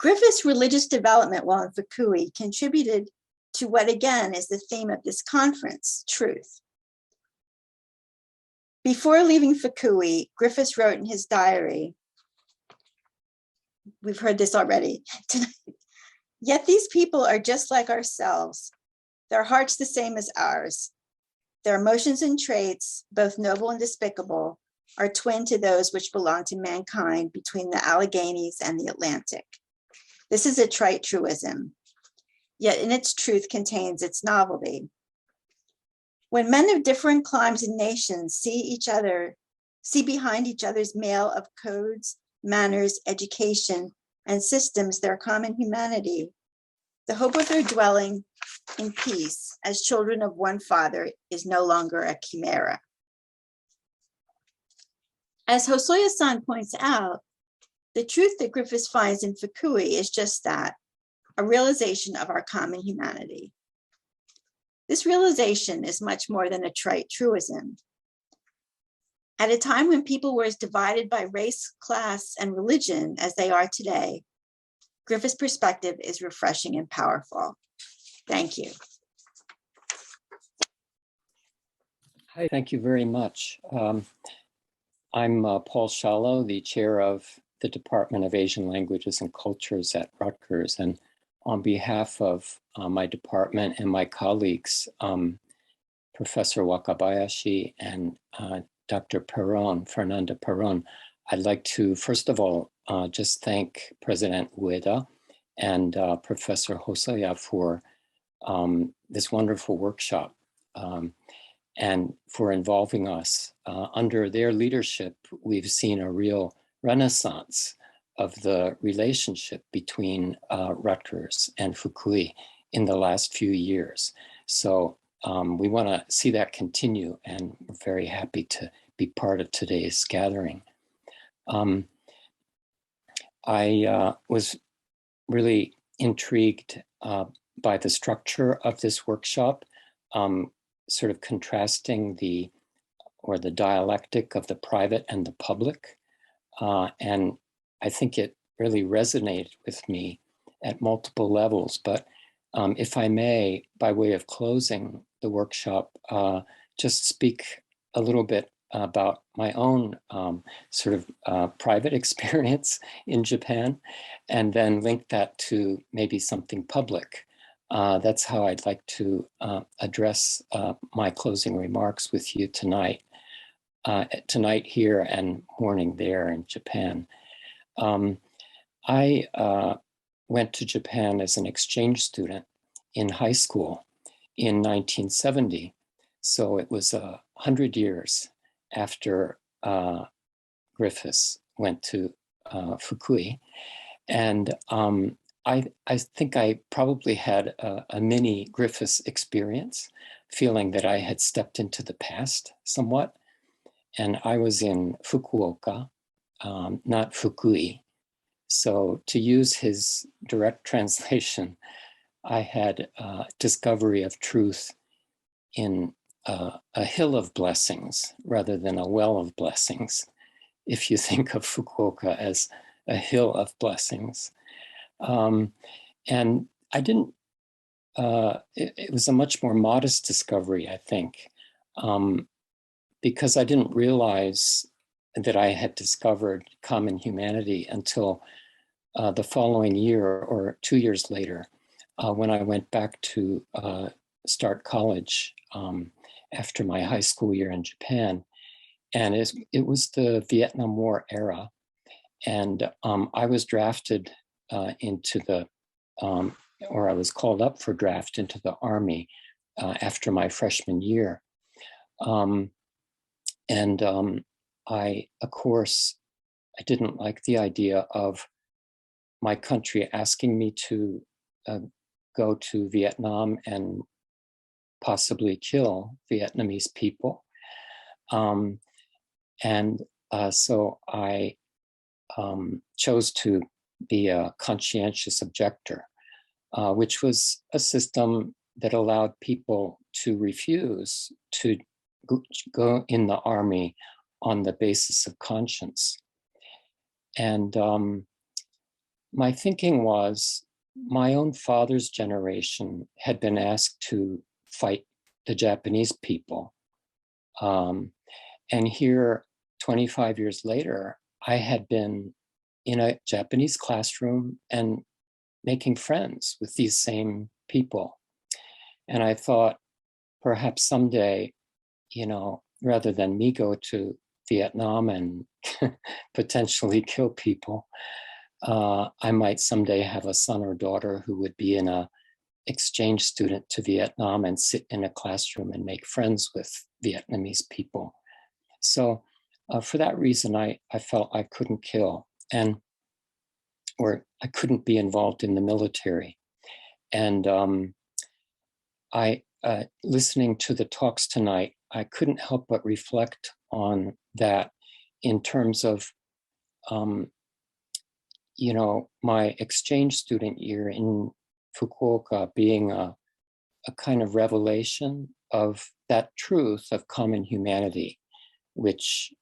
Griffis' religious development while in Fukui contributed to what again is the theme of this conference, truth. Before leaving Fukui, Griffis wrote in his diary, we've heard this already tonight, "Yet these people are just like ourselves, their hearts the same as ours. Their emotions and traits, both noble and despicable, are twin to those which belong to mankind between the Alleghenies and the Atlantic. This is a trite truism, yet in its truth contains its novelty. When men of different climes and nations see behind each other's mail of codes, manners, education, and systems their common humanity, the hope of their dwelling in peace as children of one Father is no longer a chimera." As Hosoya-san points out, the truth that Griffis finds in Fukui is just that, a realization of our common humanity. This realization is much more than a trite truism. At a time when people were as divided by race, class, and religion as they are today, Griffis' perspective is refreshing and powerful. Thank you. Hi, thank you very much. I'm Paul Shallow, the chair of the Department of Asian Languages and Cultures at Rutgers. And on behalf of my department and my colleagues, Professor Wakabayashi and Dr. Fernanda Perron, I'd like to, first of all, just thank President Ueda and Professor Hosoya for this wonderful workshop and for involving us. Under their leadership, we've seen a real renaissance of the relationship between Rutgers and Fukui in the last few years. So we want to see that continue, and we're very happy to be part of today's gathering. I was really intrigued by the structure of this workshop, sort of contrasting the dialectic of the private and the public. And I think it really resonated with me at multiple levels. But if I may, by way of closing the workshop, just speak a little bit about my own sort of private experience in Japan, and then link that to maybe something public. That's how I'd like to address my closing remarks with you tonight. Tonight here and morning there in Japan. I went to Japan as an exchange student in high school in 1970. So it was 100 years after Griffis went to Fukui. And I think I probably had a mini Griffis experience, feeling that I had stepped into the past somewhat. And I was in Fukuoka, not Fukui. So to use his direct translation, I had discovery of truth in a hill of blessings rather than a well of blessings, if you think of Fukuoka as a hill of blessings. And I didn't, it was a much more modest discovery, I think, because I didn't realize that I had discovered common humanity until the following year or 2 years later, when I went back to start college after my high school year in Japan. And it was the Vietnam War era. And I was drafted into the, or I was called up for draft into the Army after my freshman year. I, of course, I didn't like the idea of my country asking me to go to Vietnam and possibly kill Vietnamese people. So I chose to be a conscientious objector, which was a system that allowed people to refuse to go in the army on the basis of conscience. And my thinking was, my own father's generation had been asked to fight the Japanese people. And here, 25 years later, I had been in a Japanese classroom and making friends with these same people. And I thought, perhaps someday, rather than me go to Vietnam and potentially kill people, I might someday have a son or daughter who would be an exchange student to Vietnam and sit in a classroom and make friends with Vietnamese people. So for that reason, I felt I couldn't kill, or I couldn't be involved in the military. And listening to the talks tonight, I couldn't help but reflect on that in terms of, my exchange student year in Fukuoka being a kind of revelation of that truth of common humanity, which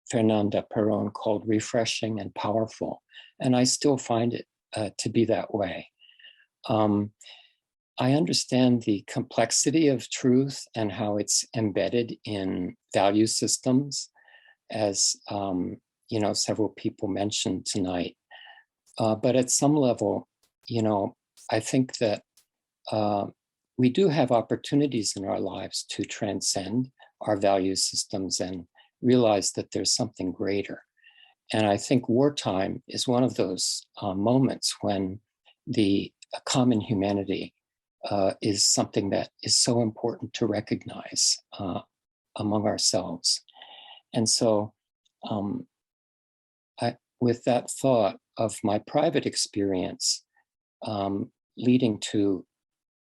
Fernanda Perón called refreshing and powerful. And I still find it to be that way. I understand the complexity of truth and how it's embedded in value systems, as several people mentioned tonight. But at some level, I think that we do have opportunities in our lives to transcend our value systems and realize that there's something greater. And I think wartime is one of those moments when the common humanity is something that is so important to recognize among ourselves. And so with that thought of my private experience, leading to,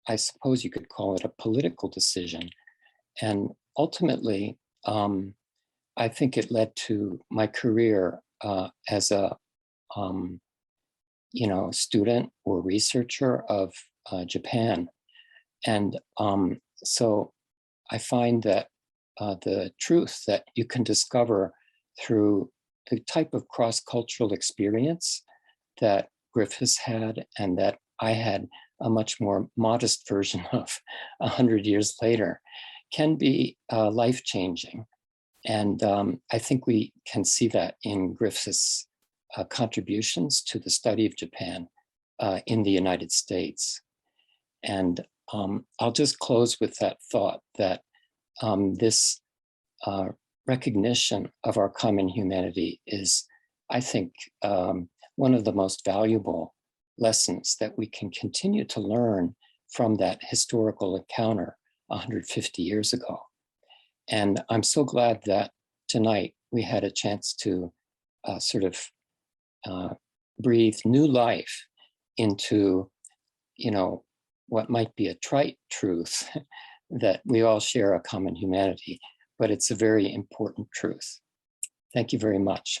I suppose you could call it a political decision. And ultimately, I think it led to my career as a student or researcher of Japan. And so I find that the truth that you can discover through the type of cross-cultural experience that Griffis had and that I had a much more modest version of 100 years later can be life-changing. And I think we can see that in Griffis' contributions to the study of Japan in the United States. And I'll just close with that thought that this recognition of our common humanity is, I think, one of the most valuable lessons that we can continue to learn from that historical encounter 150 years ago. And I'm so glad that tonight we had a chance to breathe new life into, what might be a trite truth that we all share a common humanity, but it's a very important truth. Thank you very much.